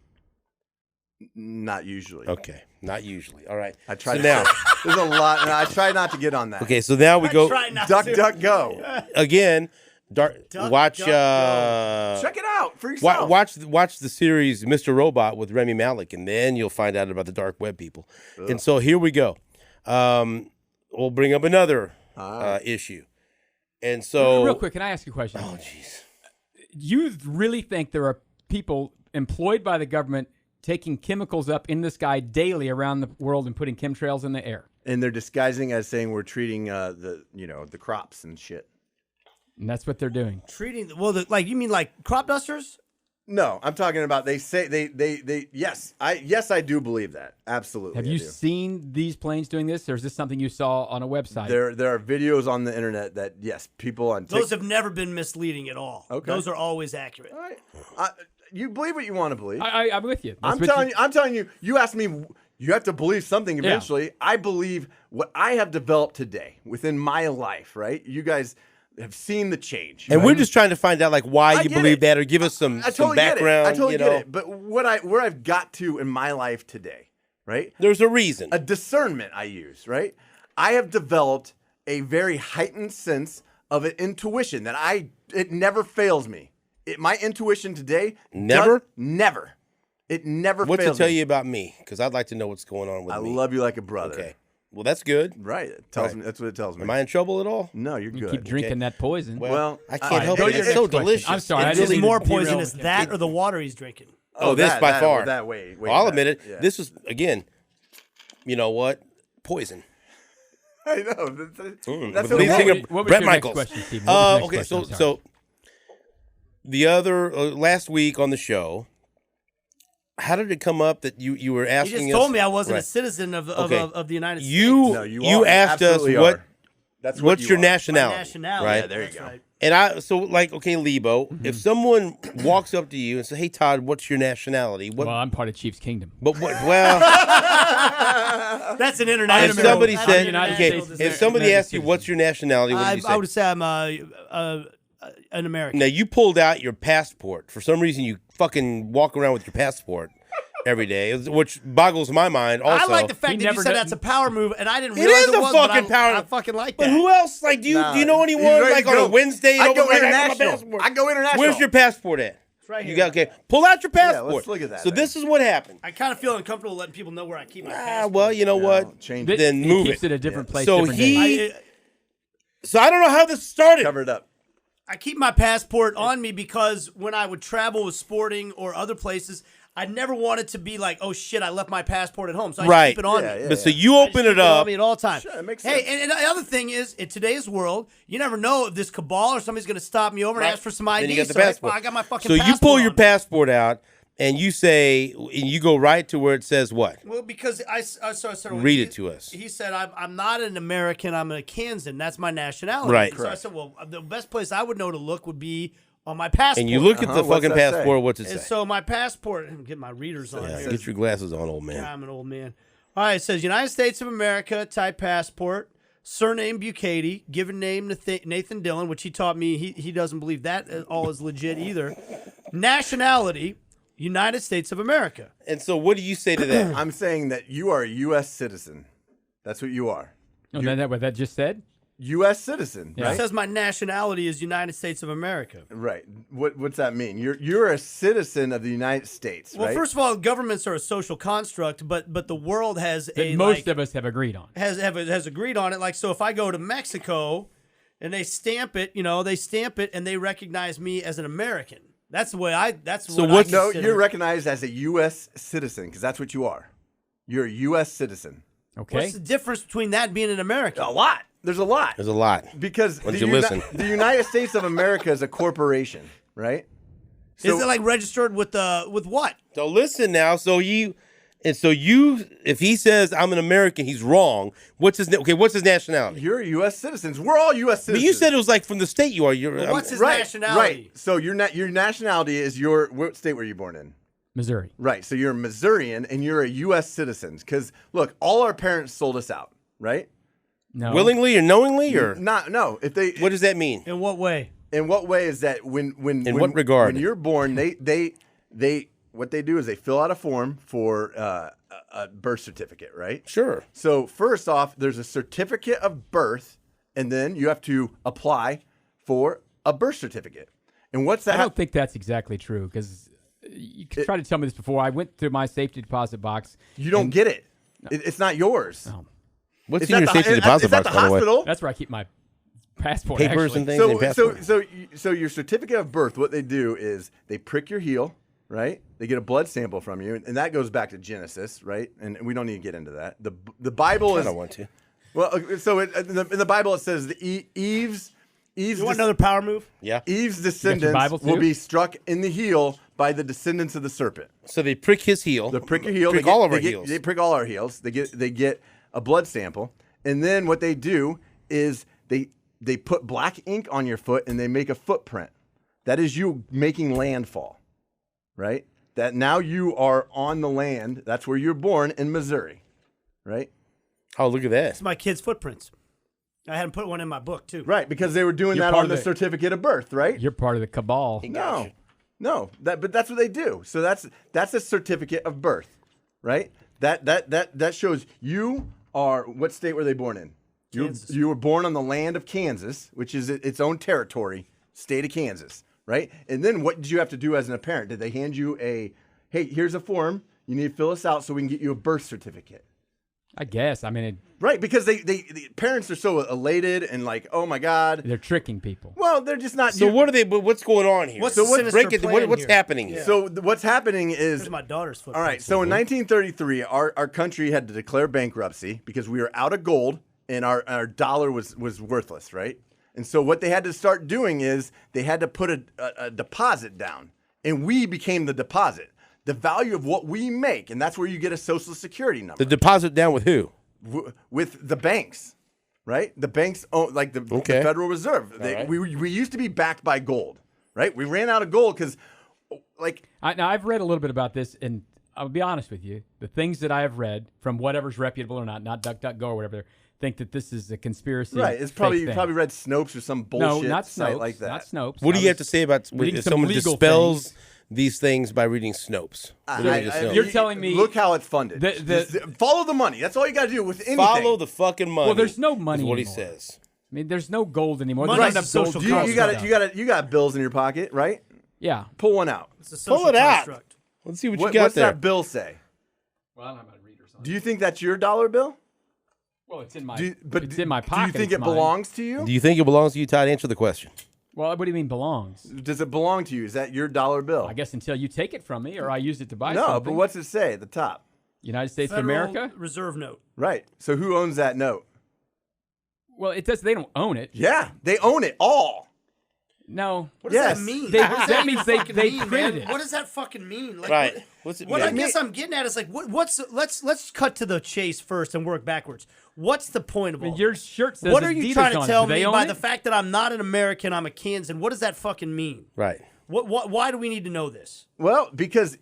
S3: Not usually.
S1: Okay, not usually. All right.
S3: I tried
S1: So
S3: to
S1: now.
S3: There's a lot. No, I try not to get on that.
S1: Okay, so now we go
S2: Try not
S3: Duck,
S2: to.
S3: duck, go.
S1: again. Watch.
S2: duck, go.
S3: Check it out for yourself.
S1: Watch the series Mr. Robot with Remy Malik, and then you'll find out about the dark web people. And so here we go. We'll bring up another issue. And so
S4: Real quick, can I ask you a question?
S1: Oh, jeez.
S4: You really think there are people employed by the government taking chemicals up in the sky daily around the world and putting chemtrails in the air?
S3: And they're disguising as saying we're treating the crops and shit.
S4: And that's what they're doing.
S2: Treating like you mean like crop dusters?
S3: No, I'm talking about they say they yes I do believe that. Absolutely.
S4: Have
S3: I
S4: you
S3: do.
S4: seen these planes doing this, or is this something you saw on a website?
S3: There are videos on the internet that yes, people on
S2: Those have never been misleading at all.
S3: Okay.
S2: Those are always accurate.
S3: All right. You believe what you want to believe.
S4: I'm with you. That's
S3: I'm
S4: what
S3: telling you. You asked me. You have to believe something eventually. I believe what I have developed today within my life. Right? You guys have seen the change.
S1: And
S3: right?
S1: we're just trying to find out like why
S3: I
S1: you
S3: get
S1: believe
S3: it.
S1: that, or give us some
S3: totally
S1: background.
S3: Get it. I totally
S1: you
S3: get
S1: know.
S3: it. But where I've got to in my life today, right?
S1: There's a reason.
S3: A discernment I use, right? I have developed a very heightened sense of an intuition that it never fails me. My intuition today
S1: Never?
S3: never. It never
S1: What's
S3: fails
S1: to tell
S3: me.
S1: you about me? Because I'd like to know what's going on with
S3: I
S1: me.
S3: love you like a brother.
S1: Okay. Well, that's good.
S3: Right. It tells
S1: Right.
S3: me. That's what it tells me.
S1: Am I in trouble at all?
S3: No, you're
S4: you
S3: good.
S4: keep drinking that poison.
S3: Well,
S1: I can't
S3: all right,
S1: help
S3: go
S1: it.
S3: to
S1: It's
S3: your
S1: so
S4: next question.
S1: delicious.
S4: I'm sorry,
S1: It
S4: I
S2: Is
S4: didn't
S1: really-
S2: it more
S4: derail
S2: poisonous
S4: the
S2: that or the water he's drinking?
S1: Oh, this by far.
S3: That way.
S1: Well, I'll admit it.
S3: Yeah.
S1: This is again. You know what? Poison.
S3: I know. That's
S1: But
S3: what
S1: lead
S3: it
S1: singer
S3: is.
S4: What was
S1: Brett
S4: your next
S1: Michaels.
S4: question, Steve? What was your next
S1: Okay,
S4: question?
S1: so the other last week on the show. How did it come up that you were asking us?
S2: You just told me I wasn't
S1: Right.
S2: a citizen of the United States.
S3: No,
S1: you
S3: are.
S1: asked us
S3: Absolutely
S1: what
S3: are. That's
S1: what's
S3: what
S1: your
S3: are.
S2: My
S1: nationality,
S2: nationality.
S1: right?
S3: Yeah, there you
S2: That's
S3: go.
S2: right.
S1: And okay, Lebo, if someone walks up to you and says, "Hey, Todd, what's your nationality?"
S4: Well, I'm part of Chief's Kingdom.
S1: But what? Well,
S2: That's an
S1: if
S2: international.
S1: somebody
S2: that's
S1: said,
S2: an
S4: United
S1: okay,
S2: international
S4: States
S1: if
S4: is
S1: somebody
S4: American
S1: asked you, "What's your nationality?" What would you say?
S2: I would say I'm an American.
S1: Now you pulled out your passport. For some reason, you fucking walk around with your passport every day, which boggles my mind. Also,
S2: I like the fact
S4: He
S2: that you
S4: never
S2: said
S4: kn-
S2: that's a power move, and I didn't
S1: It
S2: realize
S1: is a
S2: was,
S1: fucking
S2: but
S1: power.
S2: I fucking like
S1: But
S2: that.
S1: who else? Like, do you know
S3: he's
S1: anyone
S3: ready
S1: like
S3: to
S1: on a
S3: go.
S1: Wednesday?
S3: I go
S1: like, got my
S3: international.
S1: passport.
S3: I go international.
S1: Where's your passport at?
S2: It's right
S1: You
S2: here.
S1: got pull out your passport.
S3: let's look at that
S1: So
S3: thing.
S1: this is what happened.
S2: I kind of feel uncomfortable letting people know where I keep my passport.
S1: Well, you know what?
S3: Change
S4: Th-
S3: it.
S1: Then
S4: he
S1: move
S4: keeps
S1: it.
S4: it a different place.
S1: So
S4: different
S1: he-
S4: days.
S1: So I don't know how this started.
S3: Cover it up.
S2: I keep my passport on me because when I would travel with sporting or other places, I never wanted to be like, oh shit, I left my passport at home, so I just
S1: Right.
S2: keep it on
S3: Yeah,
S2: me.
S3: yeah.
S1: But so you
S2: I just
S1: open
S2: keep
S1: it
S2: on
S1: up.
S2: me at all times.
S3: Sure, it makes
S2: Hey,
S3: sense.
S2: and the other thing is, in today's world, you never know if this cabal or somebody's going to stop me over and
S1: Right.
S2: ask for some ID.
S1: Then you got the
S2: so
S1: passport.
S2: I got my fucking
S1: So
S2: passport
S1: you pull your
S2: on me.
S1: passport out and you say, and you go right to where it says what?
S2: Well, because I started with-
S1: Read it to us.
S2: He said, I'm not an American, I'm a Kansan. That's my nationality.
S1: Right.
S2: So I said, well, the best place I would know to look would be on my passport.
S1: And you look at the
S3: What's
S1: fucking
S3: that say?
S1: passport. What's it
S2: And
S1: say?
S2: so my passport, get my readers on
S1: Yeah,
S2: here.
S1: get your glasses on, old man.
S2: I'm an old man. All right, it says United States of America, type passport, surname Bucati, given name Nathan Dillon, which he taught me he doesn't believe that all is legit either. Nationality, United States of America.
S1: And so what do you say to that?
S3: I'm saying that you are a U.S. citizen. That's what you are.
S4: Oh, that what that just said?
S3: U.S. citizen,
S4: Yeah.
S2: It
S3: right?
S2: says my nationality is United States of America.
S3: Right. What's that mean? You're a citizen of the United States,
S2: Well,
S3: right?
S2: first of all, governments are a social construct, but the world has
S4: That most of us have agreed on.
S2: has agreed on it. Like, so if I go to Mexico and they stamp it, and they recognize me as an American. That's the way
S1: So
S2: what
S1: what's-
S2: I
S3: no,
S2: consider.
S3: you're recognized as a U.S. citizen because that's what you are. You're a U.S. citizen.
S4: Okay.
S2: What's the difference between that and being an American?
S3: A lot. There's a lot.
S1: There's a lot.
S3: Because
S1: Why don't you listen?
S3: the United States of America is a corporation, right?
S2: Is it like registered with what?
S1: So listen now. If he says I'm an American, he's wrong. What's his nationality?
S3: You're U.S. citizens. We're all U.S.
S1: But
S3: citizens.
S1: you said it was like from the state you are.
S2: What's his
S3: right,
S2: nationality?
S3: Right. So your nationality is what state were you born in?
S4: Missouri.
S3: Right. So you're a Missourian and you're a U.S. citizen. Because look, all our parents sold us out, right?
S4: No.
S1: willingly or knowingly or
S3: No. If they,
S1: what does that mean?
S2: In what way?
S3: in what way is that when
S1: In what regard?
S3: when you're born, they what they do is they fill out a form for a birth certificate, right?
S1: Sure.
S3: So first off, there's a certificate of birth, and then you have to apply for a birth certificate. And what's
S4: I
S3: that?
S4: don't think that's exactly true because you tried to tell me this before. I went through my safety deposit box.
S3: You don't get it. It's not yours.
S4: Oh,
S1: What's
S3: It's
S1: in
S3: at
S1: your
S3: the-
S1: safety
S3: it's
S1: deposit
S3: at
S1: box,
S3: the
S1: by the way?
S3: hospital.
S4: that's where I keep my passport.
S1: Papers
S4: actually.
S1: and things. and passport.
S3: So your certificate of birth, what they do is they prick your heel, right? They get a blood sample from you, and that goes back to Genesis, right? And we don't need to get into that. The Bible
S1: I
S3: is
S1: don't want to.
S3: well. So in the Bible it says Eve's
S2: You want another power move?
S1: Yeah.
S3: Eve's descendants
S4: Bible
S3: will
S4: too?
S3: be struck in the heel by the descendants of the serpent.
S1: So they prick his heel.
S3: They prick your heel.
S1: Prick
S3: they get,
S1: all of
S3: they
S1: our
S3: get-
S1: heels.
S3: They prick all our heels. They get a blood sample, and then what they do is they put black ink on your foot and they make a footprint. That is you making landfall, right? That now you are on the land. That's where you're born in Missouri, right?
S1: Oh, look at that.
S2: It's my kids' footprints. I had them put one in my book too.
S3: Right, because they were doing
S4: You're
S3: that
S4: part
S3: on
S4: of
S3: the
S4: the-
S3: certificate of birth, right?
S4: You're part of the cabal.
S3: No, but that's what they do. So that's a certificate of birth, right? That shows you are what state were they born in?
S2: Kansas.
S3: You were born on the land of Kansas, which is its own territory, state of Kansas, right? And then what did you have to do as a parent? Did they hand you hey, here's a form, you need to fill this out so we can get you a birth certificate?
S4: I guess. I mean,
S3: Right, because the parents are so elated and like, oh my God.
S4: they're tricking people.
S3: Well, they're just not.
S1: So what are they? What's going on here?
S2: What's
S1: so
S2: the
S1: what?
S2: sinister
S1: Break it.
S2: plan
S1: What's
S2: here?
S1: happening here?
S3: So what's happening is
S2: Here's my daughter's footprint.
S3: all right. So in 1933, our country had to declare bankruptcy because we were out of gold and our dollar was worthless, right? And so what they had to start doing is they had to put a deposit down, and we became the deposit, the value of what we make, and that's where you get a Social Security number.
S1: The deposit down with who?
S3: With the banks, right? The banks own, like the Federal Reserve.
S1: Right.
S3: We used to be backed by gold, right? We ran out of gold because, like,
S4: now I've read a little bit about this, and I'll be honest with you. The things that I have read from whatever's reputable or not DuckDuckGo or whatever, think that this is a conspiracy.
S3: right? It's probably you probably read Snopes or some bullshit
S4: no, not
S3: site
S4: Snopes,
S3: like that.
S4: Not Snopes.
S1: What do you have to say about
S4: reading
S1: if
S4: some
S1: someone
S4: legal
S1: dispels
S4: things.
S1: these things by reading Snopes? What do you just know?
S4: You're telling me-
S3: Look how it's funded.
S4: The-
S3: Just follow the money. That's all you got to do with anything.
S1: Follow the fucking money.
S4: Well, there's no money
S1: is what he
S4: anymore.
S1: says.
S4: I mean, there's no gold anymore.
S2: Money's
S4: There's
S2: a
S4: no
S2: social
S4: gold.
S2: construct.
S3: you got bills in your pocket, right?
S4: Yeah.
S3: Pull one out.
S2: It's a social
S1: Pull it out.
S2: construct.
S1: Let's see what you got
S3: What's
S1: there.
S3: that bill say?
S4: Well, I don't know how to read or something.
S3: Do you think that's your dollar bill?
S4: Well, it's in my.
S3: But
S4: it's in my pocket.
S3: Do you think
S4: it's
S3: it
S4: mine.
S3: belongs to you?
S1: Do you think it belongs to you, Todd? Answer the question.
S4: Well, what do you mean belongs?
S3: Does it belong to you? Is that your dollar bill?
S4: I guess until you take it from me or I use it to buy
S3: no,
S4: something.
S3: but what's it say at the top?
S4: United States
S2: Federal
S4: of America?
S2: Reserve note.
S3: Right. So who owns that note?
S4: Well, it does. They don't own it.
S3: Yeah, they own it all.
S4: No.
S2: What does
S3: Yes.
S2: that mean?
S4: They-
S2: What does
S4: that means they-
S2: fucking
S4: they
S2: mean,
S4: printed
S2: man?
S4: it.
S2: What does that fucking mean? Like,
S1: Right.
S2: What,
S1: What's it
S2: what
S1: mean?
S2: I guess I'm getting at is like, let's cut to the chase first and work backwards. What's the point of
S4: I mean,
S2: all
S4: your
S2: this?
S4: shirt says
S2: What are you
S4: Adidas
S2: trying to
S4: on it.
S2: tell
S4: Do they
S2: me
S4: own
S2: by
S4: it?
S2: the fact that I'm not an American, I'm a Kansan? What does that fucking mean?
S1: Right.
S2: Why do we need to know this?
S3: Well, because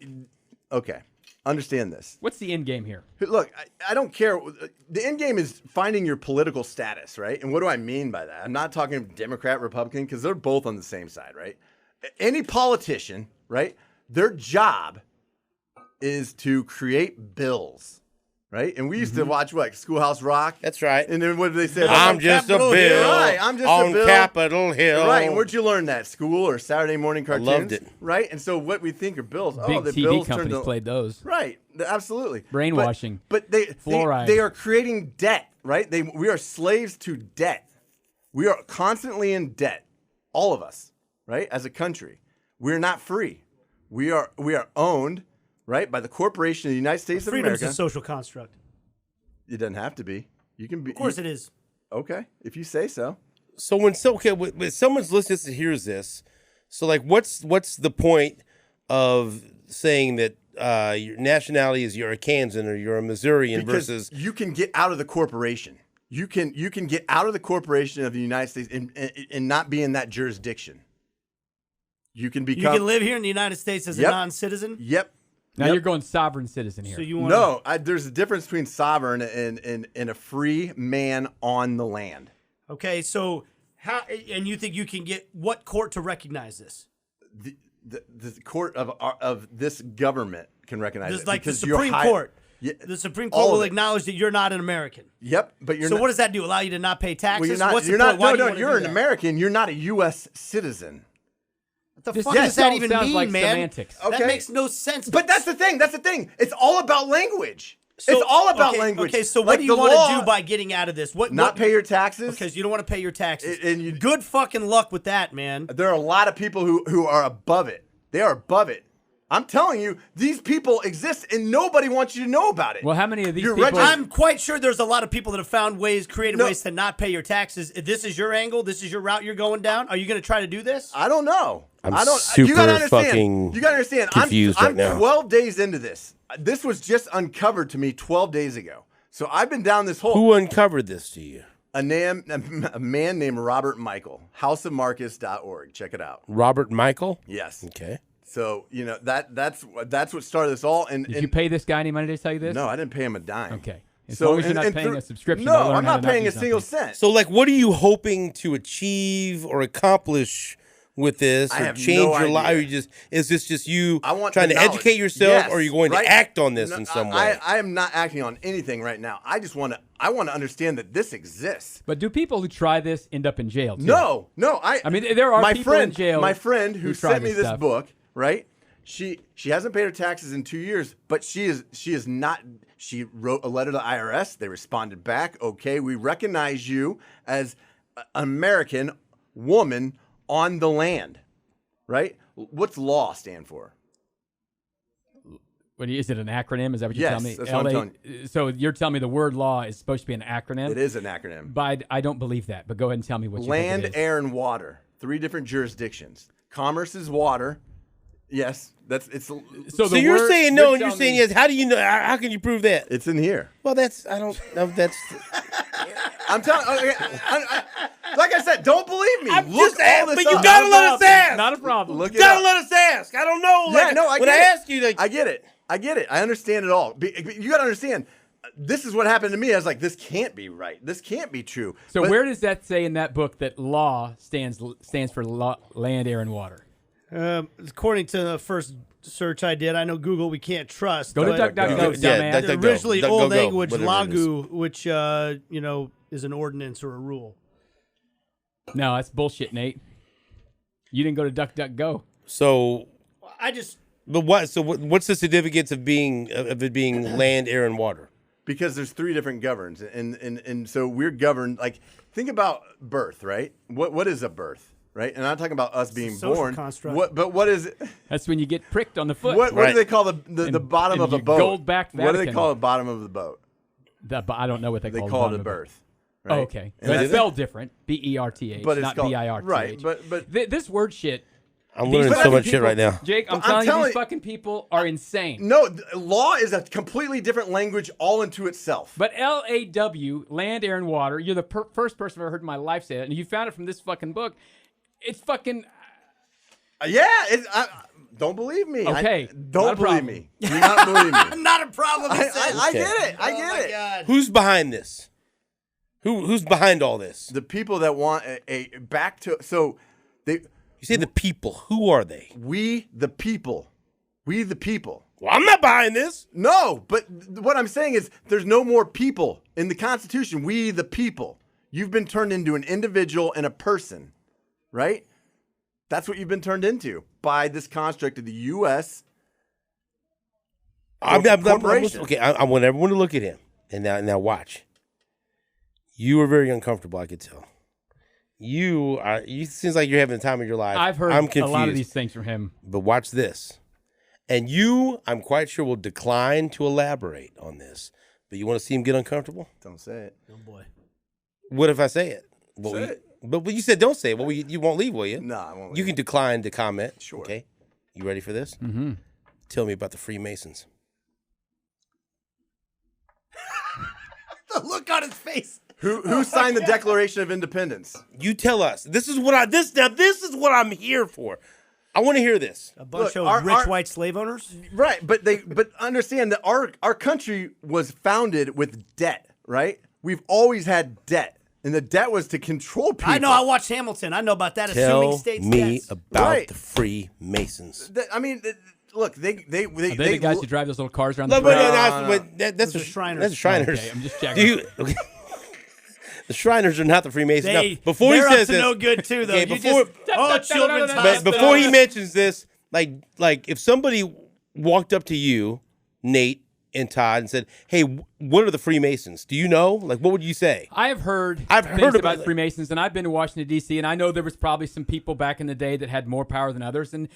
S3: okay, understand this.
S4: What's the end game here?
S3: Look, I don't care. The end game is finding your political status, right? And what do I mean by that? I'm not talking Democrat, Republican, because they're both on the same side, right? Any politician, right? Their job is to create bills, right? And we used to watch what Schoolhouse Rock.
S1: That's right.
S3: And then what did they say?
S1: I'm just a
S2: Capitol
S1: bill
S2: Hill.
S3: Right, I'm just a
S1: on
S3: bill.
S1: Capitol Hill.
S3: Right, and where'd you learn that? School or Saturday morning cartoons?
S1: loved it.
S3: Right, and so what we think are bills.
S4: Big
S3: the
S4: TV
S3: bills turned
S4: companies
S3: to,
S4: played those.
S3: Right, absolutely.
S4: Brainwashing.
S3: But
S4: Fluoride.
S3: they are creating debt, right? We are slaves to debt. We are constantly in debt, all of us, right? As a country, we're not free. We are owned, right, by the corporation of the United States of
S2: Freedom's
S3: America.
S2: a social construct.
S3: It doesn't have to be. You can be.
S2: Of course it is.
S3: Okay, if you say so.
S1: So when someone's listening to hears this, so like what's the point of saying that your nationality is you're a Kansan or you're a Missourian
S3: Because
S1: versus
S3: you can get out of the corporation. You can get out of the corporation of the United States and not be in that jurisdiction. You can become.
S2: You can live here in the United States as
S3: Yep.
S2: a non-citizen.
S3: Yep.
S4: Now
S3: Yep.
S4: you're going sovereign citizen here.
S2: So you want
S3: No, there's a difference between sovereign and a free man on the land.
S2: Okay, so how? And you think you can get what court to recognize this?
S3: The court of this government can recognize
S2: This
S3: it.
S2: like the
S3: because you're
S2: Supreme
S3: high-
S2: Court.
S3: Yeah,
S2: The Supreme
S3: all
S2: Court
S3: of
S2: will
S3: it.
S2: acknowledge that you're not an American.
S3: Yep, but you're
S2: So
S3: not.
S2: what does that do? Allow you to not pay taxes?
S3: well, you're not.
S2: What's the
S3: You're
S2: point?
S3: not.
S2: Why
S3: No,
S2: do you
S3: no.
S2: wanna
S3: You're
S2: do
S3: an
S2: that?
S3: American. You're not a U.S. citizen.
S2: What the
S4: This
S2: fuck
S4: just
S2: does that
S4: sounds
S2: even
S4: like
S2: mean, man?
S4: semantics.
S2: That
S3: Okay.
S2: makes no sense.
S3: But that's the thing. That's the thing. It's all about language.
S2: So-
S3: it's all about
S2: okay,
S3: language.
S2: Okay, so what
S3: Like
S2: do you
S3: the
S2: want
S3: law-
S2: to do by getting out of this? What
S3: Not pay your taxes.
S2: Because you don't want to pay your taxes.
S3: And you-
S2: Good fucking luck with that, man.
S3: There are a lot of people who are above it. They are above it. I'm telling you, these people exist, and nobody wants you to know about it.
S4: Well, how many of these
S3: You're
S4: people?
S2: I'm quite sure there's a lot of people that have found creative
S3: No.
S2: ways to not pay your taxes. If this is your angle, this is your route you're going down. Are you going to try to do this?
S3: I don't know.
S1: I'm
S3: I don't.
S1: super
S3: you gotta understand.
S1: fucking
S3: You gotta understand.
S1: confused
S3: I'm
S1: right now.
S3: 12 days into this. This was just uncovered to me 12 days ago. So I've been down this hole.
S1: who uncovered this to you?
S3: A man named Robert Michael. Houseofmarcus.org. Check it out.
S1: Robert Michael?
S3: Yes.
S1: Okay.
S3: So that's what started this all. And,
S4: Did you pay this guy any money to tell you this?
S3: no, I didn't pay him a dime.
S4: Okay. As
S3: So
S4: long as you're
S3: and-
S4: not
S3: and
S4: paying
S3: through-
S4: a subscription.
S3: No,
S4: to learn
S3: I'm
S4: how
S3: not
S4: to not
S3: paying
S4: do
S3: a single
S4: something.
S3: cent.
S1: So like what are you hoping to achieve or accomplish with this
S3: I
S1: or
S3: have
S1: change
S3: no
S1: your life?
S3: idea.
S1: Is this just you
S3: I want
S1: trying
S3: the
S1: to
S3: knowledge.
S1: educate yourself
S3: Yes,
S1: or are you going
S3: right?
S1: to act on this
S3: No,
S1: in some way?
S3: I am not acting on anything right now. I just want to understand that this exists.
S4: But do people who try this end up in jail? Too?
S3: No.
S4: I mean, there are
S3: my
S4: people
S3: friend,
S4: in jail
S3: My friend who
S4: who try
S3: sent me
S4: this
S3: this
S4: stuff.
S3: book, right? She hasn't paid her taxes in 2 years, but she is not. She wrote a letter to the IRS. They responded back. Okay, we recognize you as an American woman on the land, right? What's law stand for?
S4: Is it an acronym? Is that what you're
S3: Yes,
S4: telling me?
S3: that's what I'm telling
S4: So you're telling me the word law is supposed to be an acronym?
S3: It is an acronym.
S4: But I don't believe that. But go ahead and tell me what you
S3: Land,
S4: think it is.
S3: air, and water. 3 different jurisdictions. Commerce is water. Yes,
S4: So
S1: So you're saying no, and you're saying yes. How do you know? How can you prove that?
S3: it's in here.
S1: Well, I don't know. That's.
S3: I'm telling. Like I said, don't believe me.
S1: I'm
S3: Look
S1: just
S3: all
S1: but
S3: this
S1: you
S3: up.
S1: gotta let us ask.
S4: Not a problem.
S3: Look
S1: You
S3: it
S1: gotta
S3: up.
S1: let us ask. I don't know.
S3: Yeah,
S1: Like,
S3: no, I
S1: when
S3: get
S1: I
S3: it.
S1: ask you, like,
S3: I get it. I understand it all. You got to understand. This is what happened to me. I was like, this can't be right. This can't be true.
S4: So
S3: But
S4: where does that say in that book that law stands for land, air, and water?
S2: According to the first search I did, I know Google we can't trust.
S4: Go to
S2: but
S4: DuckDuckGo,
S1: Yeah,
S4: dumbass.
S1: DuckDuckGo.
S2: originally
S1: DuckDuckGo,
S2: old language
S1: whatever it is.
S2: lagu, which is an ordinance or a rule.
S4: No, that's bullshit, Nate. You didn't go to DuckDuckGo.
S1: So,
S2: I just
S1: but what? So what's the significance of it being land, air, and water?
S3: because there's 3 different governs, and so we're governed. Like, think about birth, right? What is a birth, right? And I'm not talking about us being
S2: social
S3: born.
S2: construct.
S3: But what is it?
S4: That's when you get pricked on the foot.
S3: What
S1: Right.
S3: do they call the bottom
S4: in
S3: of a
S4: your
S3: boat?
S4: gold-backed
S3: What do they
S4: Vatican.
S3: call the bottom of the boat?
S4: I don't know what they
S3: They
S4: call
S3: call it
S4: the
S3: a
S4: bottom of
S3: birth.
S4: Oh,
S3: Right?
S4: okay.
S3: And
S4: But
S3: that's-
S4: it's spelled different. BERTH,
S3: But it's
S4: not
S3: called-
S4: BIRTH.
S3: right, but-
S4: This word shit.
S1: I'm
S4: these
S1: learning so
S4: fucking
S1: much shit
S4: people-
S1: right now.
S4: Jake, I'm
S3: Well,
S4: telling you,
S3: telling
S4: these
S3: you-
S4: fucking people are insane.
S3: No, law is a completely different language all into itself.
S4: But LAW, land, air, and water, you're the first person I've ever heard in my life say that, and you found it from this fucking book. It's fucking...
S3: Yeah, don't believe me.
S4: Okay,
S3: Don't
S4: not a
S3: believe
S4: problem.
S3: me. Do not believe me.
S2: not a problem.
S3: I get it. I
S2: Oh
S3: get
S2: my
S3: it.
S2: God.
S1: Who's behind this? Who's behind all this?
S3: The people that want a back to
S1: You say the people. Who are they?
S3: we the people.
S1: Well, I'm not behind this.
S3: No, but what I'm saying is there's no more people in the Constitution. We the people. You've been turned into an individual and a person, right? That's what you've been turned into by this construct of the U.S. corporation.
S1: Okay, I want everyone to look at him and now watch. You are very uncomfortable. I could tell. You seems like you're having the time of your life.
S4: I've heard
S1: I'm
S4: a
S1: confused.
S4: lot of these things from him.
S1: But watch this. And you, I'm quite sure, will decline to elaborate on this. But you want to see him get uncomfortable?
S3: Don't say it.
S2: Oh boy.
S1: What if I say it? Well,
S3: Say it.
S1: But you said don't say it. Well, you won't leave, will you?
S3: No, I won't.
S1: You can decline to comment.
S3: Sure.
S1: Okay. You ready for this?
S4: Mm-hmm.
S1: Tell me about the Freemasons.
S2: The look on his face.
S3: Who signed the Declaration of Independence?
S1: You tell us. This is what I'm here for. I want to hear this.
S2: A bunch
S3: Look,
S2: of rich white slave owners.
S3: Right, but understand that our country was founded with debt, right? We've always had debt, and the debt was to control people.
S2: I know. I watched Hamilton. I know about that.
S1: Tell
S2: assuming states
S1: me
S2: debts.
S1: about
S3: Right.
S1: the Freemasons.
S3: Look, they
S4: Are they the guys who drive those little cars around
S1: No,
S4: the
S1: but
S4: parade?
S1: that's
S2: Those are Shriners.
S1: That's the Shriners.
S4: Okay, I'm just checking.
S1: Do you, okay. The Shriners are not the Freemasons.
S2: They,
S1: Now, before he
S2: they're
S1: says
S2: up to
S1: this,
S2: no good too, though.
S1: Okay,
S2: You
S1: before-
S2: just, children's
S1: but
S2: hospital.
S1: before he mentions this, like if somebody walked up to you, Nate and Todd, and said, "Hey, what are the Freemasons? Do you know? Like, what would you say?"
S4: I've heard
S1: I've
S4: things
S1: heard
S4: about
S1: about-
S4: Freemasons, and I've been to Washington, D.C., and I know there was probably some people back in the day that had more power than others. And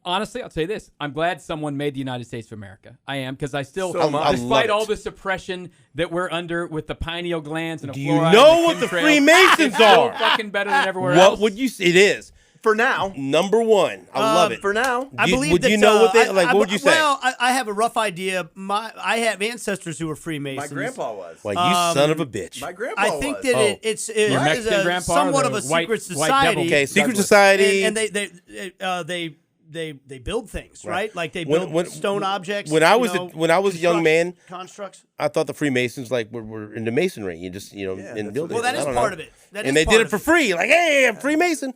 S4: honestly, I'll say this. I'm glad someone made the United States of America. I am, because I still,
S3: So am I.
S4: despite
S1: I love
S4: all
S1: it.
S4: the suppression that we're under with the pineal glands and
S1: Do
S4: a
S1: you
S4: fluoride
S1: know
S4: and
S1: what the
S4: chemtrails,
S1: Freemasons
S4: it's still
S1: are?
S4: fucking better than everywhere
S1: What
S4: else.
S1: would you say? It is
S3: for now.
S1: number one. I love it.
S3: For now,
S2: I believe
S1: would
S2: that,
S1: you know what they like?
S2: I-
S1: What would you say?
S2: Well, I have a rough idea. I have ancestors who were Freemasons.
S3: my grandpa was.
S1: Like you son of a bitch.
S3: My grandpa
S2: I think
S3: was.
S2: that
S1: Oh.
S2: it's
S4: Your Mexican
S2: a
S4: grandpa or
S2: somewhat
S4: the
S2: of a
S4: white-
S2: secret
S4: white devil?
S2: society.
S1: Okay, secret
S3: Douglas.
S1: society.
S2: and they build things, right? Like they
S1: When-
S2: build stone objects.
S1: when I was
S2: you know,
S1: when I was a young man,
S2: constructs.
S1: I thought the Freemasons were into masonry. You just in
S3: that's
S1: buildings.
S3: what
S2: Well, that
S1: I
S2: is
S1: don't
S2: part
S1: know.
S2: of it. That
S1: And
S2: is
S1: they did
S2: part
S1: it
S2: of
S1: for free. Like, hey, I'm Freemason.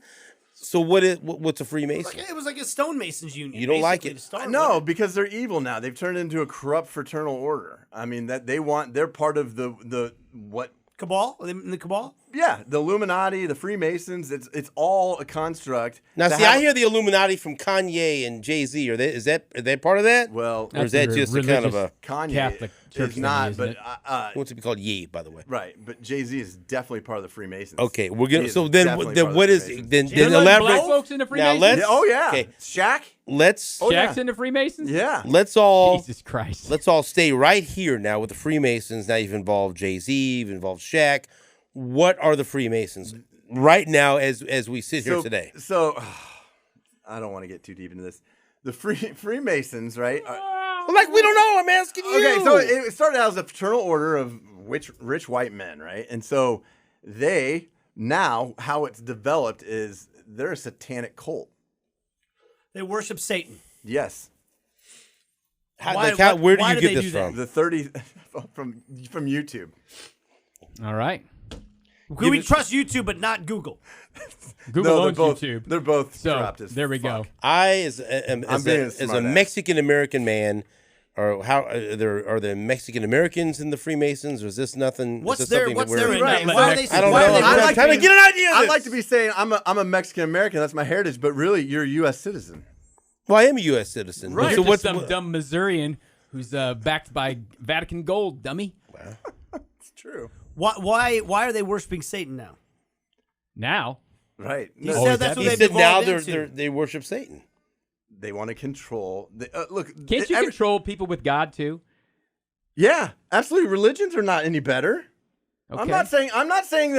S1: So what's a Freemason?
S2: It was like a stonemasons union.
S1: You don't like
S2: basically,
S1: it?
S2: to start
S3: No,
S2: with.
S3: because they're evil now. They've turned into a corrupt fraternal order. I mean, that they're part of the what?
S2: Cabal in the cabal.
S3: Yeah, the Illuminati, the Freemasons, it's all a construct.
S1: Now,
S3: to
S1: see,
S3: have-
S1: I hear the Illuminati from Kanye and Jay-Z. Are they part of that?
S3: Well,
S1: or is that just a kind of a
S3: Kanye
S4: Catholic church
S3: is not,
S4: thing,
S3: but
S4: isn't
S1: what's it be called? Ye, by the way.
S3: right. But Jay-Z is definitely part of the Freemasons.
S1: Okay, we're
S3: He
S1: gonna.
S3: is
S1: So then,
S3: definitely
S1: then
S3: part of
S1: what
S3: the
S1: is
S3: Freemasons.
S1: then
S4: There's like
S1: elaborate?
S4: black folks in the Freemasons.
S1: let's-
S3: Yeah, oh yeah,
S1: Okay.
S3: Shaq.
S1: Let's
S3: Oh, yeah.
S4: Shaq's in the Freemasons?
S3: Yeah,
S1: let's all
S4: Jesus Christ.
S1: let's all stay right here now with the Freemasons. Now you've involved Jay-Z, you've involved Shaq. What are the Freemasons right now as we sit here today?
S3: So, I don't want to get too deep into this. The Freemasons, right?
S1: Like we don't know. I'm asking you.
S3: Okay, so it started out as a fraternal order of rich white men, right? And so they now how it's developed is they're a satanic cult.
S2: They worship Satan.
S3: Yes,
S1: where do
S2: why
S1: you
S2: do
S1: get
S2: they
S1: this
S2: do that?
S1: from?
S3: the 30 from YouTube.
S4: All right.
S2: Can we trust YouTube but not Google?
S4: Google
S3: No,
S4: owns
S3: they're both,
S4: YouTube.
S3: They're both
S4: So
S3: corrupt as
S4: there we go.
S3: fuck.
S1: I,
S3: being a
S1: as a
S3: smart ass.
S1: Mexican American man, or how are there Mexican Americans in the Freemasons? Or is this nothing?
S2: What's
S1: is this
S2: their
S1: something
S2: what's
S1: that
S2: their
S1: we're-
S3: Right.
S2: why are they?
S1: I don't
S2: why
S1: know.
S2: are they
S1: I'm
S3: like
S1: trying to
S3: being-
S1: get an idea. Of
S3: I'd
S1: this.
S3: like to be saying I'm a Mexican American. That's my heritage, but really you're a U.S. citizen.
S1: Well, I am a U.S. citizen.
S4: Right.
S1: So
S4: You're
S1: what's
S4: just some dumb Missourian who's backed by Vatican gold, dummy.
S3: It's true.
S2: Why are they worshiping Satan now?
S4: Now,
S3: Right.
S2: You
S3: No,
S2: said that's what
S1: he
S2: they've
S1: said now
S2: evolved into.
S1: they worship Satan.
S3: they want to control. Look,
S4: can't you control people with God too?
S3: Yeah, absolutely. Religions are not any better.
S4: Okay.
S3: I'm not saying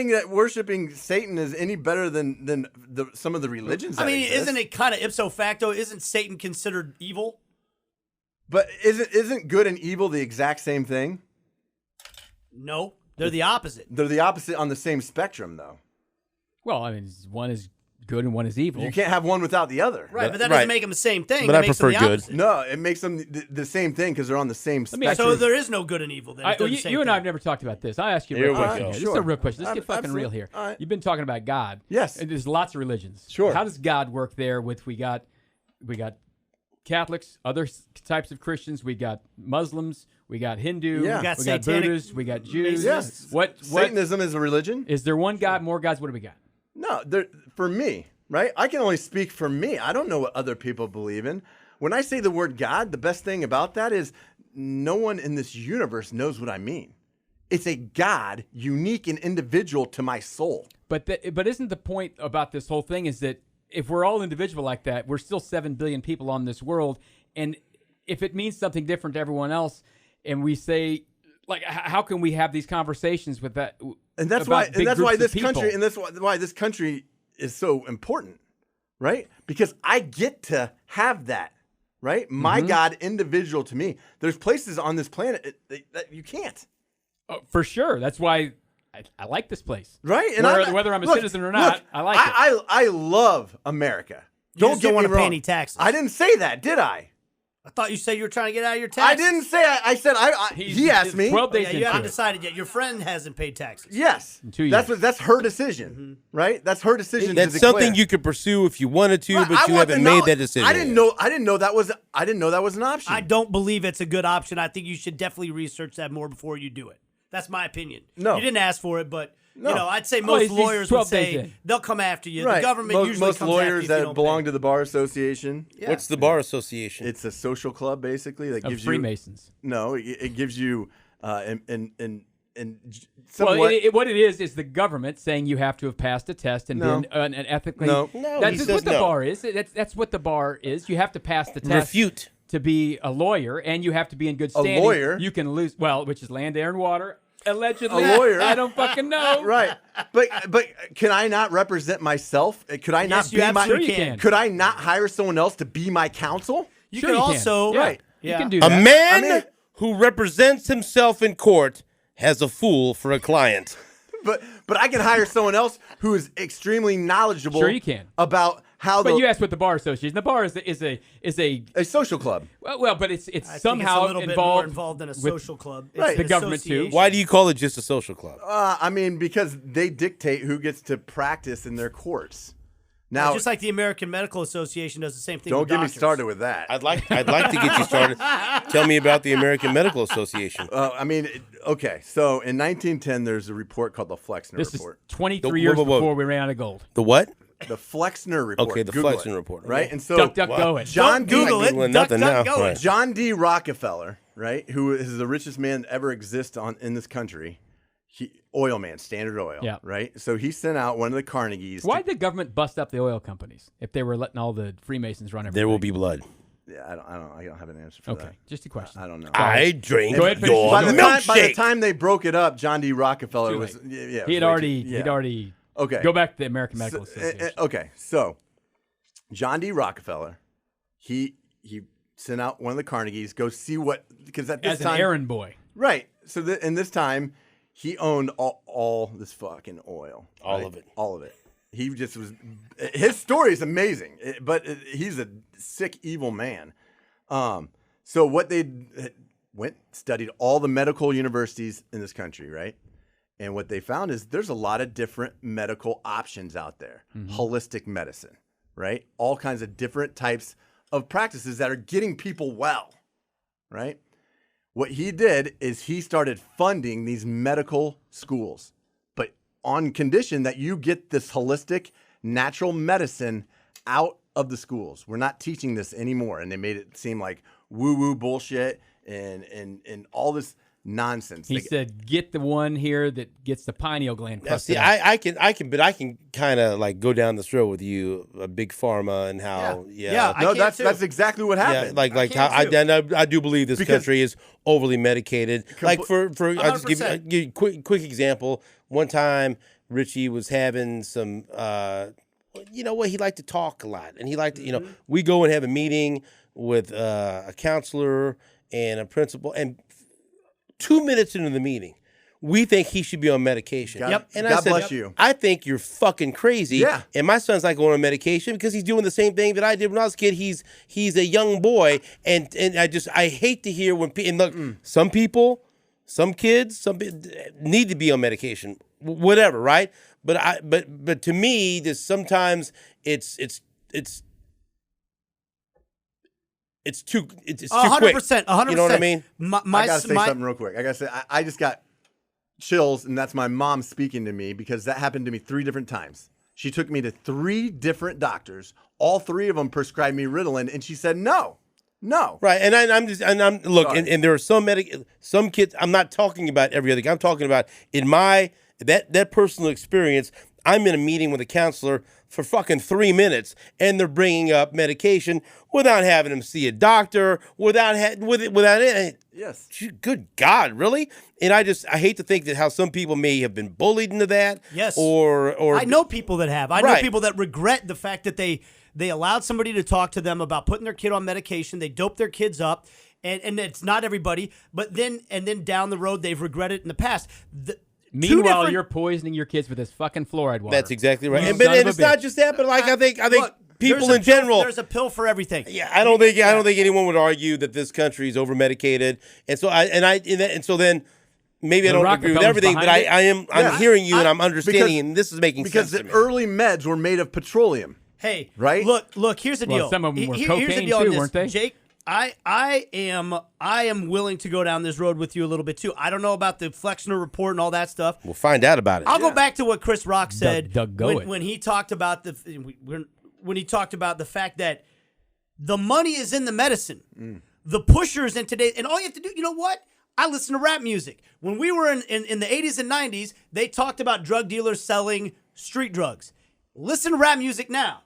S3: that worshiping Satan is any better than some of the religions.
S2: I
S3: that
S2: mean,
S3: exist.
S2: isn't it kind of ipso facto? Isn't Satan considered evil?
S3: But isn't good and evil the exact same thing?
S2: No, they're the opposite.
S3: They're the opposite on the same spectrum, though.
S4: Well, I mean, one is good and one is evil.
S3: You can't have one without the other.
S2: Right, but that
S1: right.
S2: doesn't make them the same thing.
S1: But
S2: It
S1: I
S2: makes them
S1: prefer
S2: the
S1: good.
S2: opposite.
S3: No, it makes them the same thing because they're on the same
S4: me
S3: spectrum.
S4: ask
S2: So there is no good and evil. Then. If they're the same
S4: you and I
S2: thing.
S4: have never talked about this. I ask you a
S1: Here
S4: real
S1: we
S4: question.
S1: go.
S4: Here. This is a real question. Let's get fucking
S3: Absolutely.
S4: real here.
S3: All right.
S4: You've been talking about God.
S3: Yes.
S4: And there's lots of religions.
S3: Sure.
S4: How does God work there? With we got Catholics, other types of Christians. We got Muslims. We got Hindu.
S3: Yeah.
S2: We got
S4: we got
S2: satanic
S4: Buddhists. We got Jews.
S3: Yes.
S4: What
S3: Satanism is a religion?
S4: is there? One God, more gods? What do we got?
S3: No, for me, right? I can only speak for me. I don't know what other people believe in. When I say the word God, the best thing about that is no one in this universe knows what I mean. It's a God unique and individual to my soul.
S4: But isn't the point about this whole thing is that if we're all individual like that, we're still 7 billion people on this world, and if it means something different to everyone else, and we say, like, how can we have these conversations with that?
S3: And that's
S4: about
S3: why
S4: big
S3: this
S4: groups of
S3: country
S4: people?
S3: and that's why this country is so important, right? Because I get to have that, right? My God individual to me. There's places on this planet that you can't.
S4: For sure. That's why I like this place.
S3: Right? And
S4: Whether I'm a
S3: look,
S4: citizen or not,
S3: look,
S4: I like it.
S3: I love America.
S2: You just don't
S3: get
S2: want
S3: me
S2: to pay
S3: wrong.
S2: any taxes.
S3: I didn't say that, did I?
S2: I thought you said you were trying to get out of your
S3: I
S2: taxes.
S3: didn't say. I said. He asked me.
S4: 12
S2: Oh,
S4: days
S2: yeah, you
S4: into
S2: haven't
S4: it.
S2: decided yet. Your friend hasn't paid taxes.
S3: Yes.
S4: 2
S3: That's
S4: years.
S3: that's her decision, right? That's her decision.
S1: That's
S3: to declare.
S1: something you could pursue if you wanted to,
S3: Right,
S1: but
S3: I
S1: you
S3: want to
S1: haven't
S3: know-
S1: made that decision.
S3: I didn't know. I didn't know that was an option.
S2: I don't believe it's a good option. I think you should definitely research that more before you do it. That's my opinion.
S3: No.
S2: You didn't ask for it, but
S3: No.
S2: you know, I'd say
S4: Well,
S2: most
S4: he's
S2: lawyers would
S4: 12 days
S2: say
S4: in.
S2: they'll come after you.
S3: Right.
S2: The government usually
S3: most
S2: comes after you
S3: lawyers
S2: if you
S3: that
S2: don't
S3: belong
S2: pay.
S3: to the bar association.
S2: Yeah.
S1: What's the bar association?
S3: It's a social club basically that
S4: Of
S3: gives
S4: Freemasons.
S3: you. No, it gives you and
S4: Well,
S3: somewhat.
S4: what it is the government saying you have to have passed a test and
S3: No.
S4: been an ethically.
S3: No.
S1: No,
S4: That's
S1: he
S4: just
S1: says
S4: what the
S1: no.
S4: bar is. That's what the bar is. You have to pass the test.
S1: Refute.
S4: To be a lawyer, and you have to be in good standing.
S3: lawyer?
S4: You can lose. Well, which is land, air, and water. Allegedly,
S3: A lawyer?
S4: I don't fucking know.
S3: Right, but can I not represent myself? Could I not
S2: Yes, you
S3: be my?
S2: absolutely
S4: Sure you
S2: can.
S4: can.
S3: Could I not hire someone else to be my counsel?
S2: You
S4: Sure
S2: can
S4: you
S2: also
S4: can. Yeah.
S3: Right.
S4: You
S2: Yeah.
S4: can do
S1: A
S4: that.
S1: man
S3: I mean-
S1: who represents himself in court has a fool for a client.
S3: But I can hire someone else who is extremely knowledgeable.
S4: Sure you can.
S3: About how
S4: But you asked what the bar association. The bar is
S3: a social club.
S4: well, but it's
S2: I think
S4: somehow
S2: it's a little bit more
S4: involved
S2: involved than a
S4: with-
S2: social club. It's
S3: Right.
S2: an
S4: The government, too.
S2: association.
S1: Why do you call it just a social club?
S3: I mean, because they dictate who gets to practice in their courts. Now,
S2: just like the American Medical Association does the same thing.
S3: don't
S2: with
S3: get me
S2: doctors.
S3: started with that.
S1: I'd like to get you started. Tell me about the American Medical Association.
S3: I mean, okay. So in 1910, there's a report called the Flexner
S4: This
S3: Report.
S4: is 23 years before we ran out of gold.
S1: The what?
S3: The Flexner Report.
S1: Okay, the
S3: Google
S1: Flexner
S3: it,
S1: Report.
S3: Right?
S1: Okay.
S3: And so
S4: Duck, go it.
S3: John
S2: Don't Google
S3: D.
S2: it.
S1: Googling
S2: Duck,
S1: nothing
S2: duck,
S1: now.
S2: go
S1: Right.
S2: it.
S3: John D. Rockefeller, right, who is the richest man to ever exist in this country, oil man, Standard Oil,
S4: Yeah.
S3: right? So he sent out one of the Carnegies.
S4: Why did the government bust up the oil companies if they were letting all the Freemasons run everything?
S1: There will be blood.
S3: Yeah, I don't have an answer for
S4: Okay,
S3: that.
S4: just a question.
S3: I don't know.
S1: I drink
S4: Go ahead, finish
S1: your
S4: your
S3: By the
S1: milkshake.
S3: time they broke it up, John D. Rockefeller
S4: Too
S3: was
S4: late.
S3: yeah.
S4: He'd
S3: it was
S4: already.
S3: Okay.
S4: Go back to the American Medical Association.
S3: Okay, so John D. Rockefeller, he sent out one of the Carnegies, go see what, because at this
S4: As
S3: time,
S4: an errand boy.
S3: right? So in this time, he owned all this fucking oil,
S1: All
S3: right?
S1: of it.
S3: All of it. He just was. His story is amazing, but he's a sick, evil man. So what they studied all the medical universities in this country, right? And what they found is there's a lot of different medical options out there. Holistic medicine, right? All kinds of different types of practices that are getting people well, right? What he did is he started funding these medical schools, but on condition that you get this holistic, natural medicine out of the schools. We're not teaching this anymore. And they made it seem like woo-woo bullshit and all this nonsense.
S4: He said, "Get the one here that gets the pineal gland."
S1: Now, see,
S4: crusted out."
S1: I can kind of like go down this road with you, a big pharma and how,
S2: Yeah, I
S3: no,
S2: can
S3: that's
S2: too.
S3: exactly what
S1: yeah,
S3: happened.
S1: like
S2: can
S1: how
S2: too.
S1: I do believe this
S3: Because-
S1: country is overly medicated. Like for I'll just give
S2: 100%.
S1: you a quick example. One time, Richie was having some, you know what, he liked to talk a lot, and he liked to, we go and have a meeting with a counselor and a principal, and 2 minutes into the meeting, we think he should be on medication.
S3: God-
S1: And
S3: God
S1: I said,
S3: bless you.
S1: I think you're fucking crazy.
S3: Yeah.
S1: And my son's not going on medication because he's doing the same thing that I did when I was a kid. He's a young boy, and I hate to hear when and look, some people, some kids, need to be on medication, whatever, right? But to me, there's sometimes it's too quick.
S2: 100%. 100%.
S1: You know what I mean?
S3: I gotta say something real quick. I gotta say, I just got chills, and that's my mom speaking to me because that happened to me 3 different times. She took me to 3 different doctors. All 3 of them prescribed me Ritalin, and she said no.
S1: Right, and I'm look,
S3: Sorry.
S1: and there are some kids. I'm not talking about every other kid. I'm talking about in my that personal experience. I'm in a meeting with a counselor for fucking 3 minutes, and they're bringing up medication without having them see a doctor, without it.
S3: Yes.
S1: Good God, really? And I hate to think that how some people may have been bullied into that.
S2: Yes.
S1: Or
S2: I know people that have. I know
S1: Right.
S2: people that regret the fact that they allowed somebody to talk to them about putting their kid on medication. They dope their kids up, and it's not everybody. But then down the road, they've regretted it in the past.
S4: Meanwhile, you're poisoning your kids with this fucking fluoride water.
S1: That's exactly right.
S4: You
S1: And,
S4: son
S1: and
S4: of a
S1: it's not
S4: bitch.
S1: just that, but like I think
S2: Look,
S1: people
S2: there's a
S1: in general.
S2: there's a pill for everything.
S1: Yeah, I don't think anyone would argue that this country is over medicated, and so then maybe I
S4: The
S1: don't agree with
S4: Rockefellers
S1: everything, but
S4: behind
S1: I'm
S3: Yeah.
S1: hearing you and I'm
S3: Because-
S1: understanding, and this is making
S3: Because
S1: sense
S3: the
S1: to me.
S3: early meds were made of petroleum.
S2: Hey,
S3: Right?
S2: Look. Here's the
S4: Well,
S2: deal.
S4: some of them were
S2: Here's the
S4: cocaine
S2: deal on
S4: too,
S2: this.
S4: weren't they?
S2: Jake, I am willing to go down this road with you a little bit too. I don't know about the Flexner report and all that stuff.
S1: We'll find out about it.
S2: I'll go back to what Chris Rock said
S4: Doug, go it.
S2: when he talked about the fact that the money is in the medicine. The pushers in today, and all you have to do, you know what? I listen to rap music. When we were in the 80s and 90s, they talked about drug dealers selling street drugs. Listen to rap music now.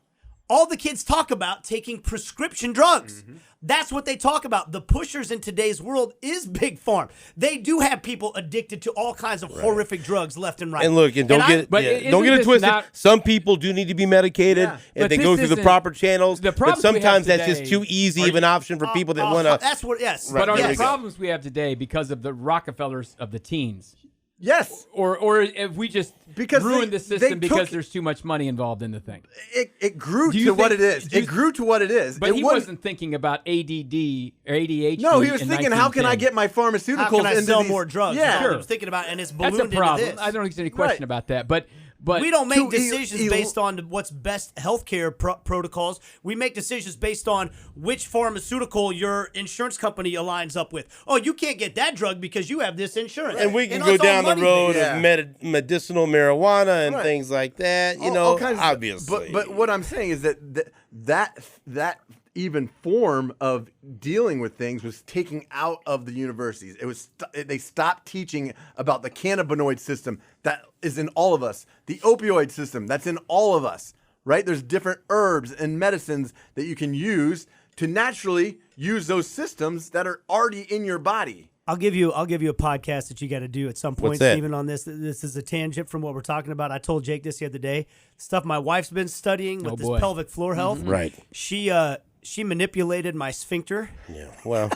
S2: All the kids talk about taking prescription drugs. That's what they talk about. The pushers in today's world is Big Farm. They do have people addicted to all kinds of horrific drugs left and right.
S1: And look, and don't get
S4: isn't
S1: it
S4: this
S1: twisted.
S4: not-
S1: Some people do need to be medicated,
S3: Yeah.
S1: and
S4: But
S1: they
S4: this
S1: go through the
S4: isn't-
S1: proper channels.
S4: the
S1: But
S4: problems we have
S1: sometimes that's just
S4: today
S1: too easy of an option for people that want to.
S2: That's what. Yes.
S1: Right,
S4: But are
S1: there
S4: the
S1: we go.
S4: problems we have today because of the Rockefellers of the teens?
S3: Yes.
S4: Or if we just
S3: Because
S4: ruined
S3: they-
S4: the system
S3: they
S4: because
S3: took-
S4: there's too much money involved in the thing.
S3: It grew
S4: Do you
S3: to what
S4: think-
S3: it is.
S4: do you-
S3: It grew to what it is.
S4: But
S3: It
S4: he wasn't thinking about ADD or ADHD.
S3: No, he was
S4: in
S3: thinking, how can I
S4: 1910?
S3: get my pharmaceuticals
S2: How can I
S3: into
S2: sell
S3: these-
S2: more drugs?
S3: Yeah.
S2: That's what he was thinking about, and it's ballooned
S4: That's a problem.
S2: into this.
S4: I don't think there's any question
S3: Right.
S4: about that. But But
S2: we don't make
S3: to
S2: decisions based on what's best healthcare protocols. We make decisions based on which pharmaceutical your insurance company aligns up with. Oh, you can't get that drug because you have this insurance.
S1: And we can
S2: that's
S1: go
S2: all
S1: down the
S2: money
S1: road
S2: based.
S1: of medicinal marijuana and
S3: Right.
S1: things like that. You
S3: All
S1: know,
S3: kinds of-
S1: obviously.
S3: But what I'm saying is that even form of dealing with things was taken out of the universities. It was they stopped teaching about the cannabinoid system that is in all of us, the opioid system that's in all of us. Right? There's different herbs and medicines that you can use to naturally use those systems that are already in your body.
S2: I'll give you a podcast that you got to do at some point,
S1: What's that?
S2: Stephen, on this. This is a tangent from what we're talking about. I told Jake this the other day. Stuff my wife's been studying with this
S4: boy.
S2: pelvic floor health.
S1: Right.
S2: She manipulated my sphincter.
S1: Yeah. Well,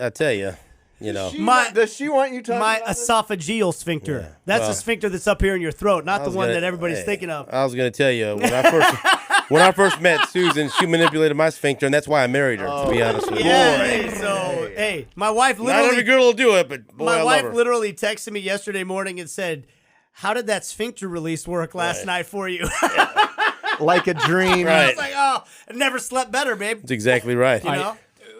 S1: I tell you, you know.
S3: Does she want you talking
S2: My
S3: about this?
S2: esophageal sphincter.
S1: Yeah.
S2: That's
S1: Well,
S2: the sphincter that's up here in your throat, not the one that everybody's thinking of.
S1: I was going to tell you when I first met Susan, she manipulated my sphincter, and that's why I married her. To be honest with you,
S2: Hey, my wife
S1: not every
S2: literally
S1: girl will do it, but boy,
S2: my
S1: I
S2: wife
S1: love her.
S2: literally texted me yesterday morning and said, "How did that sphincter release work last night for you?"
S3: Like a dream.
S2: I
S1: Right.
S2: was like, "Oh, I never slept better, babe."
S1: That's exactly right.
S2: You know?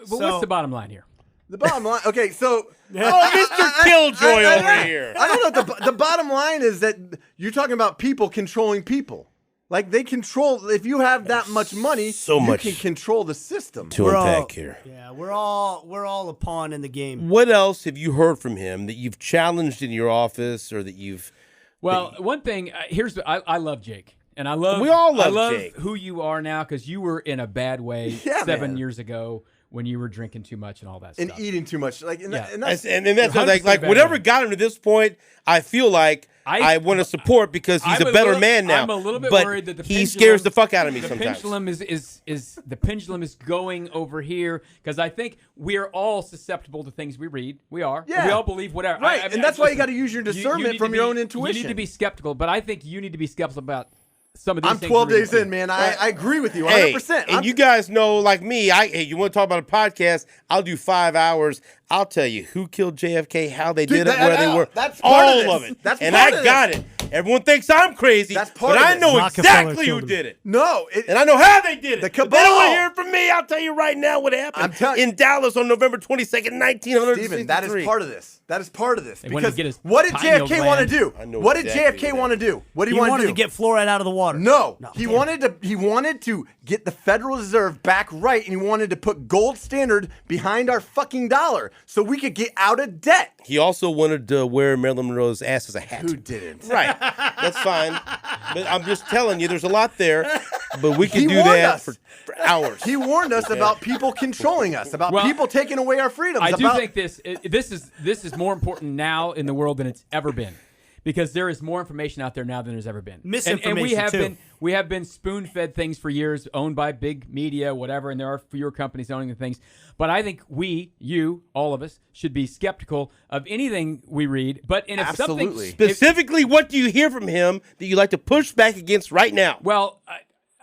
S4: but what's the bottom line here?
S3: The bottom line. Okay, so
S1: Mr. Killjoy over here.
S3: I don't know. The bottom line is that you're talking about people controlling people. Like they control. If you have that much money,
S1: So much
S3: you can control the system.
S1: To
S2: We're all-
S1: unpack here.
S2: Yeah, we're all a pawn in the game.
S1: What else have you heard from him that you've challenged in your office or that you've?
S4: Well, one thing I love Jake, and I love
S1: We all love
S4: I love
S1: Jake.
S4: who you are now because you were in a bad way
S3: Yeah,
S4: 7
S3: man.
S4: years ago when you were drinking too much and all that
S3: And
S4: stuff.
S3: eating too much. Like, and,
S4: Yeah.
S3: and that's,
S1: And that's
S4: 100%
S1: like
S4: bad
S1: whatever
S4: man.
S1: got him to this point. I feel like I want to support because he's
S4: I'm
S1: a better
S4: little-
S1: man now.
S4: I'm a little bit
S1: but
S4: worried that the
S1: he
S4: pendulum,
S1: scares the fuck out of me
S4: the
S1: sometimes.
S4: pendulum is the pendulum is going over here because I think we are all susceptible to things we read. We are.
S3: Yeah.
S4: We all believe whatever.
S3: Right, and that's why you
S4: listen,
S3: gotta use your discernment
S4: need
S3: from
S4: to
S3: your
S4: be-
S3: own intuition.
S4: You need to be skeptical, but I think you need to be skeptical about some of these
S3: I'm
S4: things.
S3: 12
S4: we read
S3: days
S4: too.
S3: in, man. I agree with you 100%.
S1: Hey, and you guys know, like me, hey, you want to talk about a podcast? I'll do 5 hours. I'll tell you who killed JFK, how they did it, where they were.
S3: that's part
S1: all
S3: of this.
S1: of it.
S3: That's
S1: and
S3: part
S1: I
S3: of
S1: got
S3: this.
S1: it. Everyone thinks I'm crazy,
S3: That's part
S1: but
S3: of
S1: I
S3: this.
S1: know
S2: Rockefeller
S1: exactly who
S2: killed him.
S1: did it.
S3: No.
S1: And I know how they did it.
S3: The
S1: If they don't want
S3: cabal.
S1: to hear it from me, I'll tell you right now what happened
S3: I'm telling-
S1: in Dallas on November 22nd, 1963.
S3: Steven, that is part of this. That is part of this.
S4: wanted to
S3: Because
S4: get his
S3: what did
S4: pineal
S3: JFK want to
S4: gland.
S3: do?
S1: I know
S3: What did
S1: exactly
S3: JFK
S1: what
S3: want to do? What did
S2: He
S3: he want
S2: wanted
S3: to
S2: to
S3: do?
S2: get fluoride out of the water.
S3: No, he
S2: damn.
S3: wanted to get the Federal Reserve back right, and he wanted to put gold standard behind our fucking dollar so we could get out of debt.
S1: He also wanted to wear Marilyn Monroe's ass as a hat.
S3: Who didn't?
S1: Right. That's fine. But I'm just telling you, there's a lot there. But we can
S3: He
S1: do
S3: warned
S1: that
S3: us.
S1: for hours.
S3: He warned us about people controlling us, about
S4: Well,
S3: people taking away our freedoms.
S4: I do
S3: about,
S4: think this is more important now in the world than it's ever been, because there is more information out there now than there's ever been.
S2: Misinformation,
S4: and
S2: too.
S4: we have been spoon-fed things for years, owned by big media, whatever, and there are fewer companies owning the things. But I think you, all of us, should be skeptical of anything we read. But if
S3: Absolutely.
S4: something
S1: Specifically, what do you hear from him that you like to push back against right now?
S4: Well,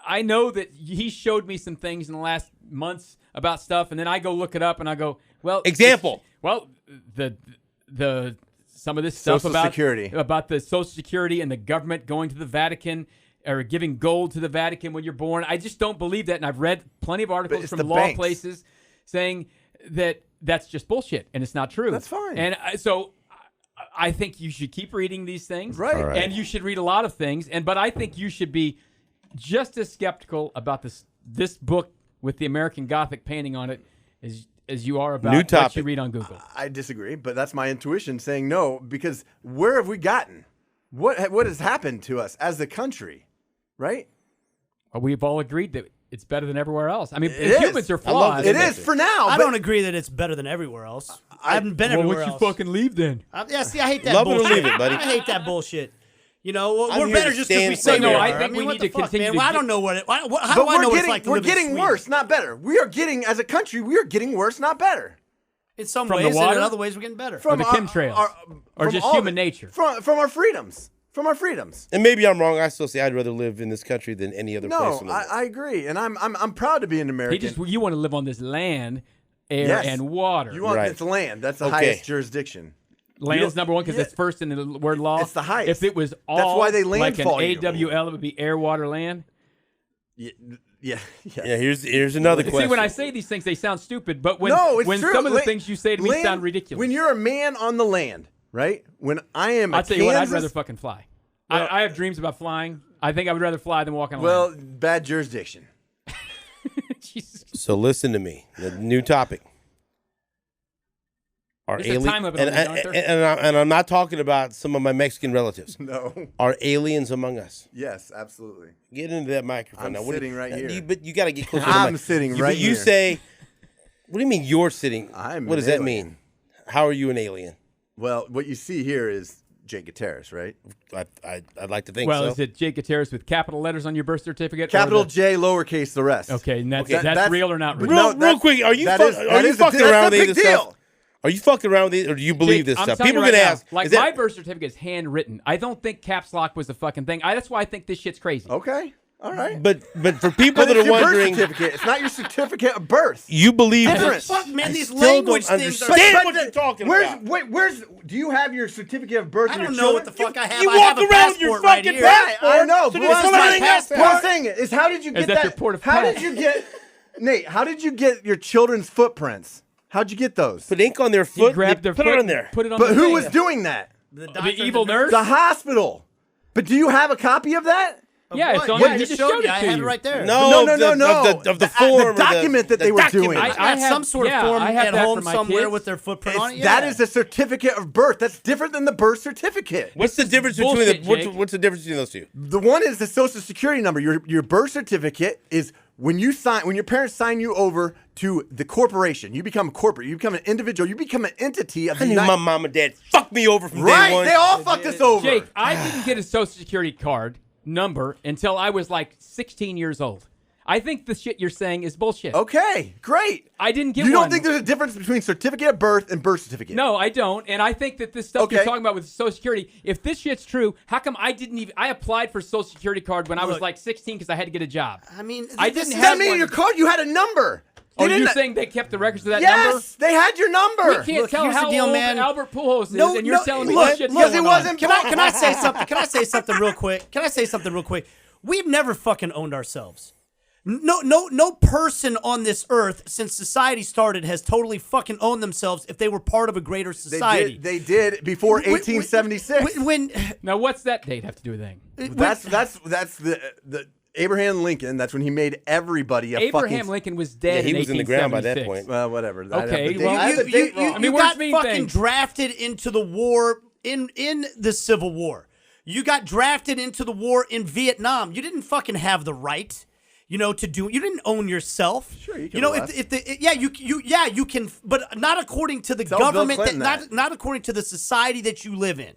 S4: I know that he showed me some things in the last months about stuff, and then I go look it up, and I go, well,
S1: Example.
S4: Well, the some of this stuff
S3: Social Security.
S4: about the Social Security and the government going to the Vatican or giving gold to the Vatican when you're born. I just don't believe that, and I've read plenty of articles
S3: it's
S4: from
S3: the
S4: law
S3: banks.
S4: places saying that that's just bullshit and it's not true.
S3: That's fine.
S4: And so I think you should keep reading these things,
S3: Right. All right.
S4: And you should read a lot of things. But I think you should be just as skeptical about this book with the American Gothic painting on it as you are about
S1: New
S4: what
S1: topic.
S4: you read on Google.
S3: I disagree, but that's my intuition saying no, because where have we gotten? What has happened to us as a country, right?
S4: Well, we've all agreed that it's better than everywhere else. I mean,
S3: It is.
S4: humans are
S1: I love
S4: flawed.
S1: this.
S3: It is for now.
S2: I
S3: but
S2: don't agree that it's better than everywhere else. I haven't been everywhere else.
S4: leave then?
S2: Yeah, see, I hate that
S1: Love it or
S2: bullshit.
S1: leave it, buddy.
S2: I hate that bullshit. You know,
S1: I'm
S2: we're
S1: here
S2: better
S1: to
S2: just because we
S1: stand
S2: say
S1: for
S2: we
S1: you.
S2: are.
S4: I think we
S2: what
S4: need
S2: the
S4: to
S2: fuck,
S4: continue
S2: man?
S4: to
S2: Well, I
S4: get-
S2: don't know what it. How
S3: but
S2: do I know what
S3: we're
S2: it's like to
S3: we're
S2: live in
S3: getting
S2: Sweden?
S3: worse, not better. We are getting, as a country, we are getting worse, not better.
S2: In some
S4: From the
S2: ways, and
S4: water?
S2: in other ways, we're getting better.
S4: Or the chemtrails? Or
S3: from
S4: just
S3: all of
S4: human
S3: it.
S4: nature?
S3: From our freedoms. From our freedoms.
S1: And maybe I'm wrong. I still say I'd rather live in this country than any other place
S3: No,
S1: in the world.
S3: I agree, and I'm proud to be an American.
S4: You want to live on this land, air,
S3: Yes.
S4: and water.
S3: You want
S1: Right.
S3: this land? That's the
S1: Okay.
S3: highest jurisdiction.
S4: Land's number one because it's first in the word law.
S3: It's the highest.
S4: If it was all
S3: That's why they
S4: like an
S3: landfall you.
S4: AWL, it would be air, water, land.
S3: Yeah.
S1: Here's another question.
S4: See, when I say these things, they sound stupid, but when
S3: it's true.
S4: some of the things you say to me sound ridiculous.
S3: When you're a man on the land, right? When I am
S4: I'll tell you what, I'd rather fucking fly. I have dreams about flying. I think I would rather fly than walk on land.
S3: Well, bad jurisdiction.
S4: Jesus.
S1: So listen to me. The new topic. Are
S4: There's a time limit on these, aren't there?
S1: and I'm not talking about some of my Mexican relatives.
S3: No.
S1: Are aliens among us?
S3: Yes, absolutely.
S1: Get into that microphone.
S3: I'm
S1: now.
S3: sitting right here.
S1: But you got to get closer to the
S3: I'm
S1: mic.
S3: sitting right
S1: You
S3: here.
S1: say, what do you mean you're sitting?
S3: I'm
S1: what does
S3: an
S1: that
S3: alien.
S1: mean? How are you an alien?
S3: Well, what you see here is Jake Gutierrez, right?
S1: I'd like to think
S4: Well,
S1: so.
S4: is it Jake Gutierrez with capital letters on your birth certificate?
S3: Capital J, lowercase the rest.
S4: Okay, and that's,
S1: Okay,
S4: that's real or not real?
S1: Real quick, are you
S3: that
S1: fucking
S3: is a
S1: around with
S3: big
S1: this
S3: deal.
S1: stuff? Are you fucking around with it, or do you believe
S4: Jake,
S1: this
S4: I'm
S1: stuff?
S4: telling
S1: People
S4: you
S1: are
S4: right
S1: gonna
S4: now,
S1: ask.
S4: like
S1: is that-
S4: my birth certificate is handwritten. I don't think caps lock was a fucking thing. That's why I think this shit's crazy.
S3: Okay. All right.
S1: But for people
S3: But
S1: that
S3: it's
S1: are
S3: your
S1: wondering,
S3: birth certificate. It's not your certificate of birth.
S1: you believe
S3: Different.
S1: this.
S2: Fuck, man, these
S1: still
S2: language
S1: don't
S2: things are.
S1: understand what you're talking
S3: where's,
S1: about.
S3: Wait, where's? Do you have your certificate of birth?
S2: I
S3: of your
S2: don't know what the
S3: children?
S2: fuck I have.
S1: You
S2: I have
S1: walk
S2: a
S1: around with your
S2: passport right
S1: fucking
S2: here.
S1: passport.
S3: I know,
S1: So
S3: but
S1: does
S3: I'm
S1: somebody
S3: saying-
S1: have
S3: what I'm
S1: that?
S3: saying is, how did you get
S4: that
S3: that?
S4: your port of
S3: How
S4: call?
S3: did you get, Nate? How did you get your children's footprints? How'd you get those?
S1: Put ink on their
S4: You
S1: foot.
S4: grab
S1: you
S4: their
S1: put
S4: foot
S1: it on
S4: and
S1: there.
S4: Put it on
S3: But
S4: the
S3: who
S4: thing.
S3: was doing that?
S2: The
S4: The evil nurse?
S3: The hospital. But do you have a copy of that?
S4: Yeah, it's on
S2: Yeah,
S4: there.
S2: I
S4: He
S2: just showed you. I
S4: to
S2: had it
S4: you.
S2: right there.
S1: No,
S3: No.
S1: Of the form, or
S3: the document that
S1: the
S3: they were
S1: document.
S3: doing.
S2: I got
S4: have-
S2: some sort of
S4: yeah,
S2: form
S4: I have
S2: at
S4: that
S2: home
S4: for my
S2: somewhere
S4: kids.
S2: with their footprint on it.
S3: That
S2: Yeah.
S3: is a certificate of birth. That's different than the birth certificate.
S1: What's the difference
S4: bullshit,
S1: between
S4: Jake.
S1: what's the difference between those two?
S3: The one is the social security number. Your birth certificate is when your parents sign you over to the corporation. You become corporate. You become an individual. You become an entity of
S1: I
S3: the
S1: knew
S3: United
S1: my mom and dad fucked me over from
S3: Right?
S1: day one.
S3: They all fucked us over.
S4: Jake, I didn't get a social security card number until I was like 16 years old. I think the shit you're saying is bullshit.
S3: Okay, great.
S4: I didn't get
S3: You
S4: one.
S3: don't think there's a difference between certificate of birth and birth certificate?
S4: No, I don't. And I think that this stuff you're
S3: Okay.
S4: talking about with Social Security, if this shit's true, how come I didn't even... I applied for a Social Security card when I was
S2: Look.
S4: like 16 because I had to get a job.
S2: I mean,
S4: I
S2: this
S4: didn't
S2: is-
S4: have
S3: That mean
S4: one.
S3: your card, you had a number. They
S4: Oh,
S3: didn't-
S4: you're saying they kept the records of that number?
S3: Yes, they had your number.
S4: We can't
S2: Look,
S4: tell
S2: here's the
S4: how
S2: deal,
S4: old
S2: man.
S4: Albert Pujols is,
S2: No,
S4: and you're
S2: no,
S4: telling me
S2: look,
S4: this shit's
S3: look,
S4: going
S3: it wasn't-
S2: Can I say something? Can I say something real quick? Can I say something real quick? We've never fucking owned ourselves. No person on this earth since society started has totally fucking owned themselves if they were part of a greater society.
S3: They did before
S2: When-
S3: 1876.
S2: When
S4: Now, what's that date have to do with anything?
S3: That's the Abraham Lincoln. That's when he made everybody a
S4: Abraham
S3: fucking.
S4: Lincoln was dead
S1: Yeah, he
S4: in
S1: was in the ground by that
S4: 1876.
S1: point.
S3: Well, whatever.
S4: Okay, well,
S3: I have the date wrong.
S4: I mean,
S2: you
S4: words
S2: got
S4: mean
S2: fucking
S4: things.
S2: drafted into the war in the Civil War. You got drafted into the war in Vietnam. You didn't fucking have the right, to do. You didn't own yourself.
S3: Sure, you can
S2: if you can, but not according to the
S3: Tell Bill
S2: government.
S3: Clinton that.
S2: Not according to the society that you live in.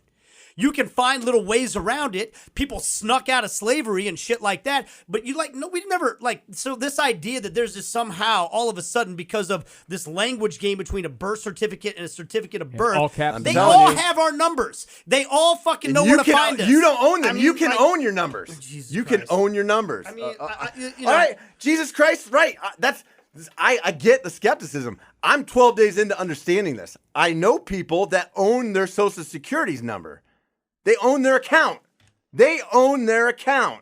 S2: You can find little ways around it. People snuck out of slavery and shit like that. But we never so this idea that there's just somehow all of a sudden because of this language game between a birth certificate and a certificate of birth,
S4: all caps.
S2: they
S3: I'm telling
S2: all
S3: you.
S2: have our numbers. They all fucking know
S3: you
S2: where to find us.
S3: You don't own them.
S2: I mean,
S3: you can
S2: like-
S3: own your numbers.
S2: Jesus
S3: you can
S2: Christ.
S3: own your numbers.
S2: I mean,
S3: all right, Jesus Christ, right? I get the skepticism. I'm 12 days into understanding this. I know people that own their Social Security's number. They own their account. They own their account.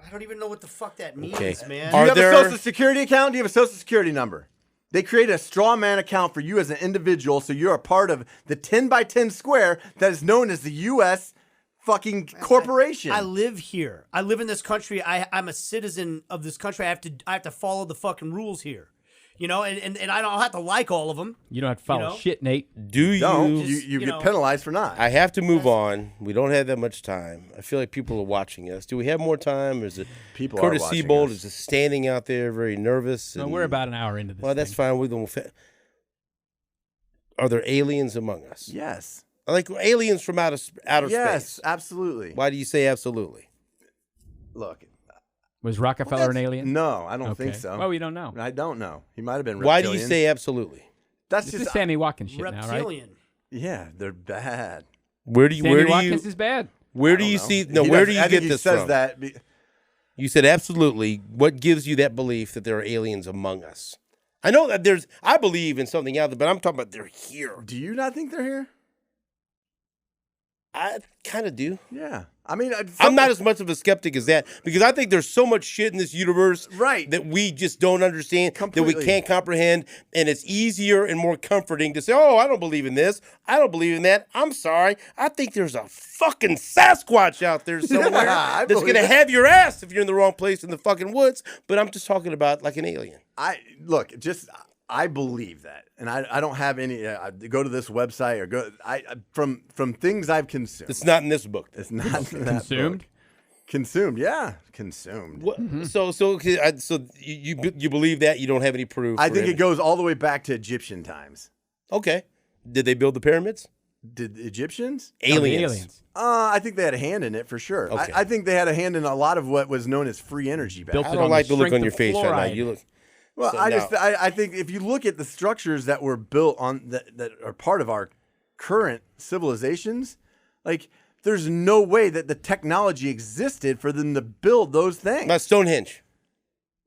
S2: I don't even know what the fuck that means,
S1: Okay.
S2: man.
S3: Do you
S1: Are
S3: have
S1: there-
S3: a Social Security account? Do you have a Social Security number? They create a straw man account for you as an individual, so you're a part of the 10 by 10 square that is known as the U.S. fucking corporation.
S2: I live here. I live in this country. I'm a citizen of this country. I have to follow the fucking rules here. And I don't have to like all of them.
S4: You don't have to follow shit, Nate.
S1: Do you?
S3: Don't. You
S2: Just,
S3: get penalized for not.
S1: I have to move on. We don't have that much time. I feel like people are watching us. Do we have more time? Or is it
S3: People are
S1: Curtis
S3: watching
S1: Siebold
S3: us.
S1: is just standing out there very nervous?
S4: No,
S1: and-
S4: we're about an hour into this.
S1: Well, that's
S4: thing.
S1: fine. Are there aliens among us?
S3: Yes.
S1: Like aliens from outer
S3: Yes,
S1: space?
S3: absolutely.
S1: Why do you say absolutely?
S3: Look.
S4: Was Rockefeller an alien?
S3: No, I don't think
S4: Okay.
S3: so.
S4: Well, we don't know.
S3: I don't know. He might have been reptilian.
S1: Why do you say absolutely?
S3: That's
S4: This
S3: just
S4: is Sammy Watkins shit now, right?
S2: Reptilian.
S3: Yeah, they're bad.
S1: Where do you?
S4: Sammy
S1: Where do
S4: Watkins
S1: you?
S4: is bad.
S1: Where do
S3: I
S1: you
S3: don't
S1: see?
S3: know.
S1: No, where do
S3: I
S1: you
S3: think
S1: get
S3: he
S1: this
S3: says
S1: from?
S3: that.
S1: You said absolutely. What gives you that belief that there are aliens among us? I know that I believe in something else, but I'm talking about they're here.
S3: Do you not think they're here?
S1: I kind of do.
S3: Yeah. I mean,
S1: I'm not as much of a skeptic as that because I think there's so much shit in this universe that we just don't understand, that we can't comprehend, and it's easier and more comforting to say, oh, I don't believe in this. I don't believe in that. I'm sorry. I think there's a fucking Sasquatch out there somewhere that's going to have your ass if you're in the wrong place in the fucking woods, but I'm just talking about like an alien.
S3: I believe that, and I don't have any. Go to this website or go. From things I've consumed.
S1: It's not in this book.
S3: It's not
S4: Consumed.
S3: Consumed, yeah, consumed.
S1: What, so you believe that you don't have any proof?
S3: I think it goes all the way back to Egyptian times.
S1: Okay, did they build the pyramids?
S3: Did Egyptians?
S4: Aliens.
S3: I think they had a hand in it for sure.
S1: Okay.
S3: I think they had a hand in a lot that was known as free energy back.
S1: I don't like the look on your face right now. You look.
S3: Well, I think if you look at the structures that were built on that are part of our current civilizations, like there's no way that the technology existed for them to build those things.
S1: Not Stonehenge.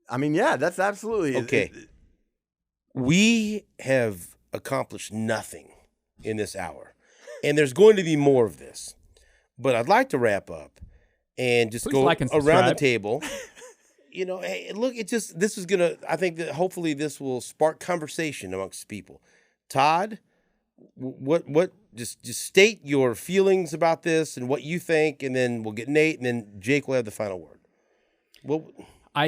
S3: I mean, yeah, that's absolutely
S1: okay. We have accomplished nothing in this hour, and there's going to be more of this. But I'd like to wrap up and just go around the table. You know, hey, look, this is gonna. I think that hopefully this will spark conversation amongst people. Todd, what? Just state your feelings about this and what you think, and then we'll get Nate, and then Jake will have the final word. What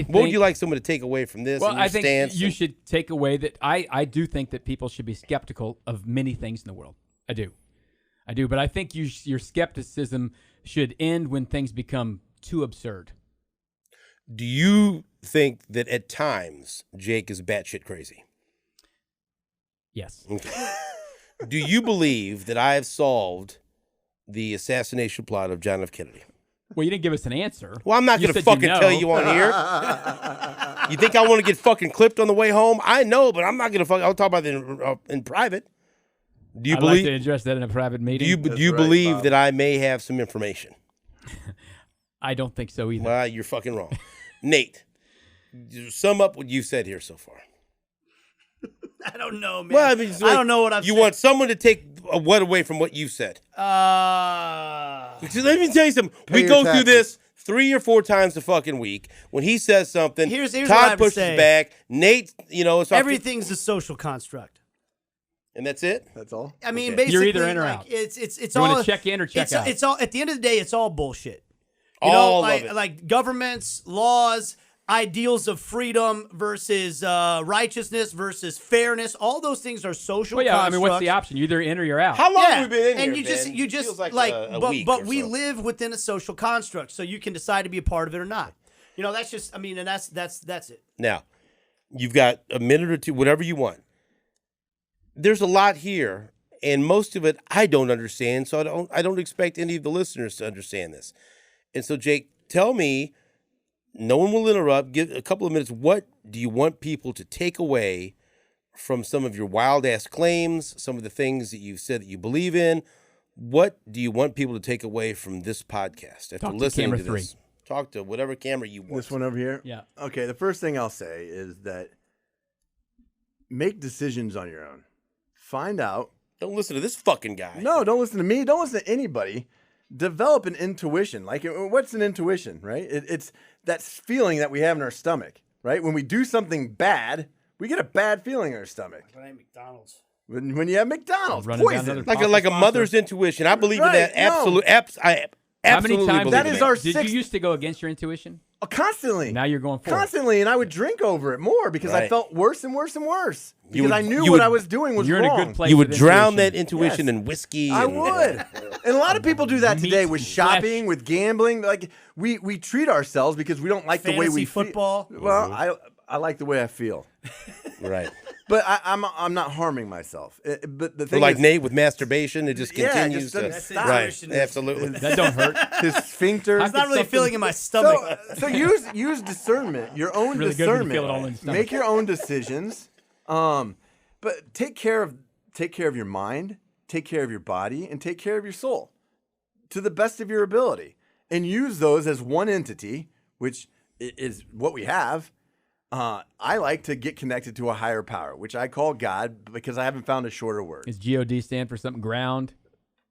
S1: would you like someone to take away from this?
S4: Well, I think you should take away that I do think that people should be skeptical of many things in the world. I do, but I think your skepticism should end when things become too absurd.
S1: Do you think that at times Jake is batshit crazy?
S4: Yes.
S1: Okay. Do you believe that I have solved the assassination plot of John F. Kennedy?
S4: Well, you didn't give us an answer.
S1: Well, I'm not going to fucking tell you on here. You think I want to get fucking clipped on the way home? I know, but I'm not going to fucking. I'll talk about it in private. Do you
S4: I'd
S1: believe?
S4: like to address that in a private meeting.
S1: Do you believe that I may have some information?
S4: I don't think so either.
S1: Well, you're fucking wrong. Nate, sum up what you've said here so far.
S2: I don't know, man.
S1: Well, I mean,
S2: I don't know what I've said.
S1: You want someone to take what away from what you've said?
S2: Let
S1: me tell you something. We go through this 3 or 4 times a fucking week. When he says something,
S2: here's what I
S1: Todd
S2: would
S1: pushes
S2: say.
S1: back. Nate, it's
S2: everything's a social construct.
S1: And that's it?
S3: That's all?
S2: I mean,
S1: Okay.
S2: basically,
S4: You're either in or out.
S2: It's
S4: you
S2: all
S4: want to check in or check out.
S2: It's all at the end of the day. It's all bullshit.
S1: All of it.
S2: Like governments, laws, ideals of freedom versus righteousness versus fairness. All those things are social.
S4: Well, yeah.
S2: constructs.
S4: I mean, what's the option? You're either in or you're out.
S1: How long have we been in
S2: and
S1: here,
S2: you just
S1: Feels
S2: like
S1: a week
S2: but
S1: or
S2: we
S1: so.
S2: live within a social construct, so you can decide to be a part of it or not. That's just. I mean, and that's it.
S1: Now, you've got a minute or two, whatever you want. There's a lot here, and most of it I don't understand, so I don't expect any of the listeners to understand this. And so, Jake, tell me, no one will interrupt, give a couple of minutes, what do you want people to take away from some of your wild-ass claims, some of the things that you've said that you believe in? What do you want people to take away from this podcast after listening to this? Talk to whatever camera you want.
S3: This one over here?
S4: Yeah.
S3: Okay, the first thing I'll say is that make decisions on your own. Find out.
S1: Don't listen to this fucking guy.
S3: No, don't listen to me. Don't listen to anybody. Develop an intuition. Like, what's an intuition, right? It's that feeling that we have in our stomach, right? When we do something bad, we get a bad feeling in our stomach.
S2: When I McDonald's.
S3: When you have McDonald's,
S4: Running down
S3: poison.
S4: another
S1: Like a mother's intuition. I believe in that.
S3: no.
S1: I
S4: How many
S1: absolutely
S4: times
S1: believe
S3: That
S1: in
S3: is our
S4: did
S3: sixth-
S4: you used to go against your intuition?
S3: Oh, constantly.
S4: Now you're going for it.
S3: Constantly, and I would drink over it more because I
S1: Right.
S3: felt worse and worse and worse.
S1: You
S3: Because
S1: would-
S3: I knew
S1: you
S3: what
S1: would-
S3: I was doing was
S4: You're
S3: wrong.
S4: in a good place.
S1: You would
S4: with
S1: drown
S4: intuition.
S1: that intuition
S3: Yes.
S1: in whiskey.
S3: I would. And a lot of people do that
S4: Meat,
S3: today with
S4: flesh.
S3: shopping, with gambling. Like we treat ourselves because we don't like the way we
S2: Fantasy football.
S3: feel. Well, I like the way I feel.
S1: Right.
S3: But I'm not harming myself. But the
S1: Or
S3: thing
S1: like
S3: is,
S1: Nate with masturbation, it just
S3: Yeah, it
S1: continues
S3: just
S1: to.
S3: doesn't stop.
S1: Right.
S2: Intuition.
S1: Absolutely.
S4: That don't hurt.
S3: his sphincter.
S2: It's not really
S4: something-
S2: feeling in my stomach.
S3: So use discernment, your own
S4: Really good when you
S3: discernment.
S4: feel it all in your stomach.
S3: Make your own decisions. But take care of your mind, take care of your body, and take care of your soul to the best of your ability, and use those as one entity, which is what we have. I like to get connected to a higher power, which I call God because I haven't found a shorter word.
S4: Does GOD stand for something ground?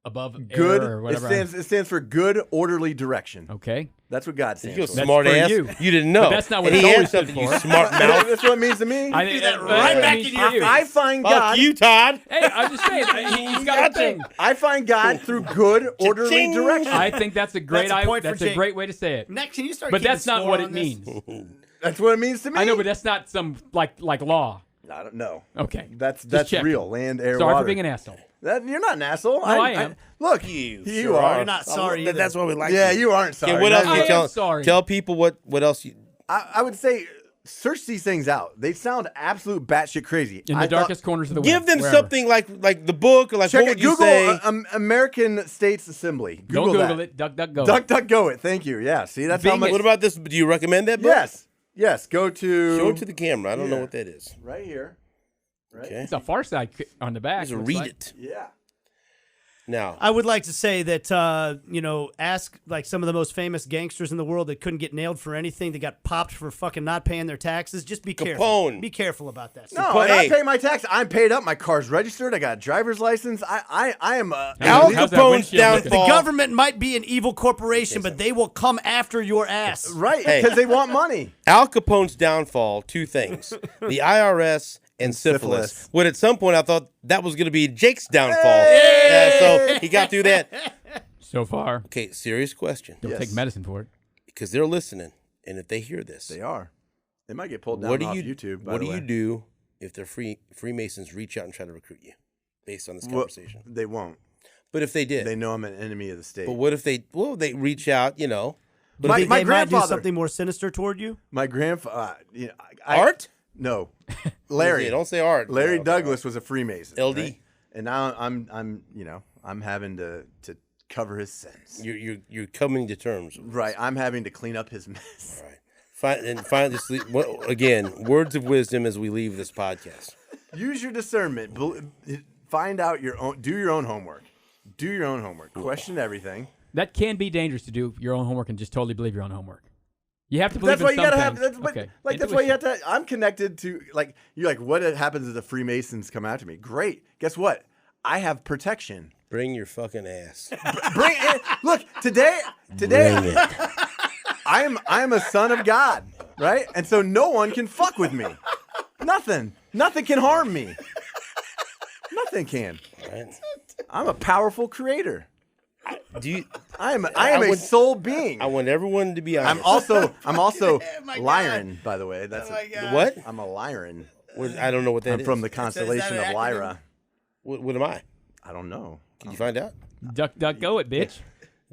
S4: above
S3: Good.
S4: air or whatever.
S3: It stands for good, orderly direction.
S4: Okay.
S3: That's what God stands
S1: You
S3: for.
S4: That's
S1: smart
S4: for
S1: ass.
S4: you.
S1: You didn't know.
S4: But that's not what
S1: and
S4: it's
S1: he
S4: always
S1: had
S4: stood
S1: something. You
S4: for.
S1: smart mouth.
S3: That's what it means to me.
S4: I think
S2: that right back in your face.
S3: I find
S1: Fuck
S3: God.
S1: you, Todd.
S4: Hey, I'm just saying, he's got a thing.
S3: I find God through good, orderly
S1: Cha-ching.
S3: direction.
S4: I think that's a great.
S2: That's a point for
S4: that's a
S2: Jake.
S4: great way to say it.
S2: Next, can you start?
S4: But
S2: keeping
S4: that's not
S2: score
S4: what
S2: on
S4: it
S2: this?
S4: means.
S3: That's what it means to me.
S4: I know, but that's not some like law.
S3: I don't know.
S4: Okay.
S3: That's
S4: checking.
S3: real. Land, air,
S4: Sorry
S3: water.
S4: for being an asshole.
S3: You're not an asshole.
S4: I am.
S3: Look,
S1: You
S3: you
S1: sure
S3: are.
S2: You're not sorry either.
S1: That's why we like
S3: Yeah,
S1: you.
S3: you aren't sorry.
S1: Okay, what else?
S3: Not
S1: You
S3: you.
S4: I am
S1: tell,
S4: sorry.
S1: tell people what else you.
S3: I would say search these things out. They sound absolute batshit crazy.
S4: In the darkest corners of the
S1: Give
S4: web,
S1: them
S4: wherever.
S1: something like the book or like
S3: Check
S1: what
S3: it.
S1: would you
S3: Google
S1: say?
S3: American States Assembly.
S4: Don't Google
S3: that.
S4: it. Duck, duck, go.
S3: Duck, duck, go it. Thank you. Yeah. See, that's how
S4: Bing
S3: much.
S4: it.
S1: What about this? Do you recommend that book?
S3: Yes. Yes. Go to.
S1: Show it to the camera. I don't know
S3: Yeah.
S1: what that is.
S3: right here. Right.
S1: Okay.
S4: It's a Far Side on the back.
S1: Just
S4: looks
S1: read
S4: like.
S1: it
S3: Yeah.
S1: now.
S2: I would like to say that ask like some of the most famous gangsters in the world that couldn't get nailed for anything. They got popped for fucking not paying their taxes. Just be careful.
S1: Capone.
S2: Be careful about that.
S3: No,
S2: stuff.
S3: and I
S1: Hey.
S3: pay my tax. I'm paid up. My car's registered. I got a driver's license. I am a.
S1: Al
S4: How's that
S1: Capone's
S4: windshield looking?
S1: downfall.
S2: The government might be an evil corporation, but they will come after your ass.
S3: Right,
S1: Hey.
S3: because they want money.
S1: Al Capone's downfall. Two things: the IRS and syphilis.
S3: Syphilis.
S1: When at some point I thought that was going to be Jake's downfall. So he got through that.
S4: So far,
S1: Okay, serious question.
S4: don't
S3: Yes.
S4: take medicine for it.
S1: Because they're listening, and if they hear this,
S3: They are. They might get pulled down
S1: what do
S3: off
S1: you
S3: YouTube. By
S1: What
S3: the
S1: do
S3: way.
S1: you do if the Freemasons reach out and try to recruit you, based on this conversation?
S3: They won't.
S1: But if they did,
S3: They know I'm an enemy of the state.
S1: but what if they? Well, they reach out. You know,
S2: But
S3: My-
S2: they,
S3: my
S2: they might do
S3: grandfather-
S2: something more sinister toward you.
S3: My grandfather.
S1: Art.
S3: No, Larry.
S1: Don't say art.
S3: Larry
S1: No,
S3: Douglas was a Freemason.
S1: LD.
S3: right? And now I'm having to cover his sins.
S1: You're coming to terms. With
S3: Right. I'm having to clean up his mess.
S1: Right. Again, words of wisdom as we leave this podcast.
S3: Use your discernment. Find out your own. Do your own homework. Do your own homework. Question everything.
S4: That can be dangerous to do your own homework and just totally believe your own homework. You have to believe
S3: That's why
S4: in
S3: you
S4: some
S3: gotta have.
S4: things.
S3: That's, but,
S4: Okay.
S3: that's why you have to. I'm connected to you're like. What happens if the Freemasons come after me? Great. Guess what? I have protection.
S1: Bring your fucking ass.
S3: Bring it. Look today.
S1: Bring it.
S3: I am a son of God, right? And so no one can fuck with me. Nothing can harm me. Nothing can.
S1: Right?
S3: I'm a powerful creator.
S1: Do you?
S3: I am a
S1: would-
S3: soul being.
S1: I want everyone to be honest.
S3: I'm also
S2: my
S3: Lyran, by the way. That's
S1: What?
S3: I'm a Lyran.
S1: I don't know what that
S3: I'm
S1: is.
S3: from the
S2: is
S3: constellation
S2: that
S3: of
S2: an
S3: Lyra.
S1: What am I?
S3: I don't know.
S1: Can you find out?
S4: Duck, duck, go it, bitch.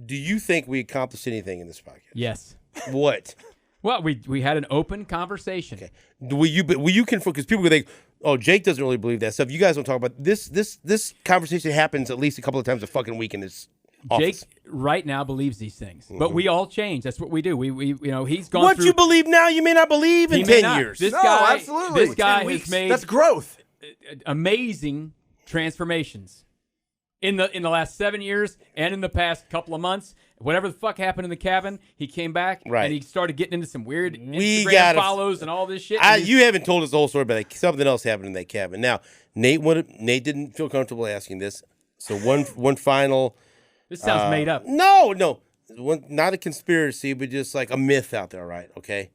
S1: Do you think we accomplished anything in this podcast?
S4: Yes.
S1: What?
S4: Well, we had an open conversation.
S1: Okay. Will you confirm? Because people would think, oh, Jake doesn't really believe that stuff. You guys don't talk about this. This conversation happens at least a couple of times a fucking week in this office.
S4: Jake right now believes these things, but we all change. That's what we do. We he's gone
S1: What
S4: through.
S1: you believe now, you may not believe in
S4: he may
S1: 10
S4: not.
S1: years.
S4: This
S3: No,
S4: guy,
S3: absolutely.
S4: This guy
S3: 10
S4: has
S3: weeks.
S4: made
S3: That's growth.
S4: amazing transformations in the last 7 years and in the past couple of months. Whatever the fuck happened in the cabin, he came back
S1: Right.
S4: and he started getting into some weird
S1: We
S4: Instagram
S1: gotta-
S4: follows and all this shit. and he's-
S1: You haven't told us the whole story, but something else happened in that cabin. Now, Nate didn't feel comfortable asking this, so one final.
S4: this sounds made up.
S1: No, not a conspiracy, but just like a myth out there, right? Okay.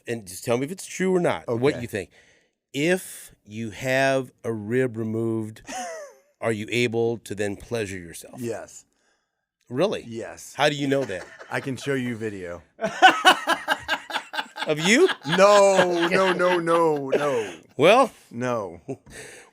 S1: And just tell me if it's true or not. What
S3: Okay.
S1: you think? If you have a rib removed, are you able to then pleasure yourself?
S3: Yes.
S1: Really?
S3: Yes.
S1: How do you know that?
S3: I can show you video.
S1: Of you?
S3: No.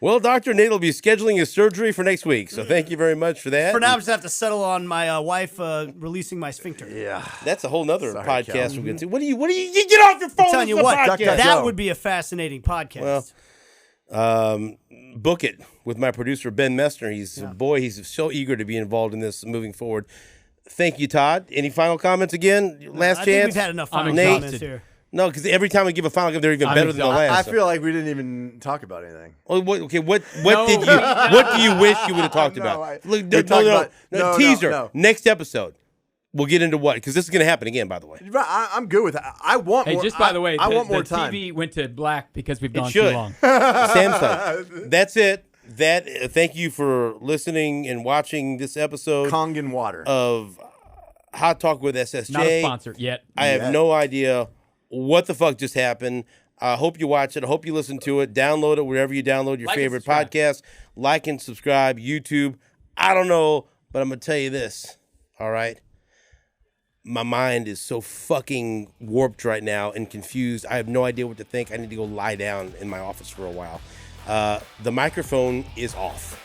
S1: Well, Dr. Nate will be scheduling his surgery for next week, so thank you very much for that.
S2: For now, I just have to settle on my wife releasing my sphincter.
S3: Yeah.
S1: That's a whole nother
S3: Sorry,
S1: podcast
S3: Cal.
S1: we're going to. What do you get off your phone?
S2: I'm telling
S1: This
S2: you
S1: is a
S2: what,
S1: podcast.
S2: that
S3: Go.
S2: would be a fascinating podcast.
S1: Well, book it with my producer, Ben Messner. He's so eager to be involved in this moving forward. Thank you, Todd. Any final comments again? Last
S2: I
S1: chance?
S2: think we've had enough final
S1: Nate?
S2: comments here.
S1: No, because every time we give a final comment, they're even
S4: I'm
S1: better than the
S4: exhausted.
S1: last.
S3: I feel like we didn't even talk about anything.
S1: What
S4: No.
S1: do you wish you would have talked
S3: No,
S1: about?
S3: we talked about- no,
S1: teaser.
S3: no.
S1: Next episode. We'll get into what? Because this is going to happen again, by the way.
S3: But I'm good with that. I want
S4: Hey,
S3: more.
S4: just by the way,
S3: I want more
S4: the
S3: time.
S4: TV went to black because we've
S1: It
S4: gone too
S1: should.
S4: long.
S1: Samsung. That's it. Thank you for listening and watching this episode
S3: Kangen water.
S1: of Hot Talk with SSJ.
S4: Not a sponsor yet.
S1: I have no idea what the fuck just happened. I hope you watch it. I hope you listen to it. Download it wherever you download your
S4: Like and
S1: favorite
S4: subscribe.
S1: podcast. Like and subscribe. YouTube. I don't know, but I'm going to tell you this. All right? My mind is so fucking warped right now and confused. I have no idea what to think. I need to go lie down in my office for a while. The microphone is off.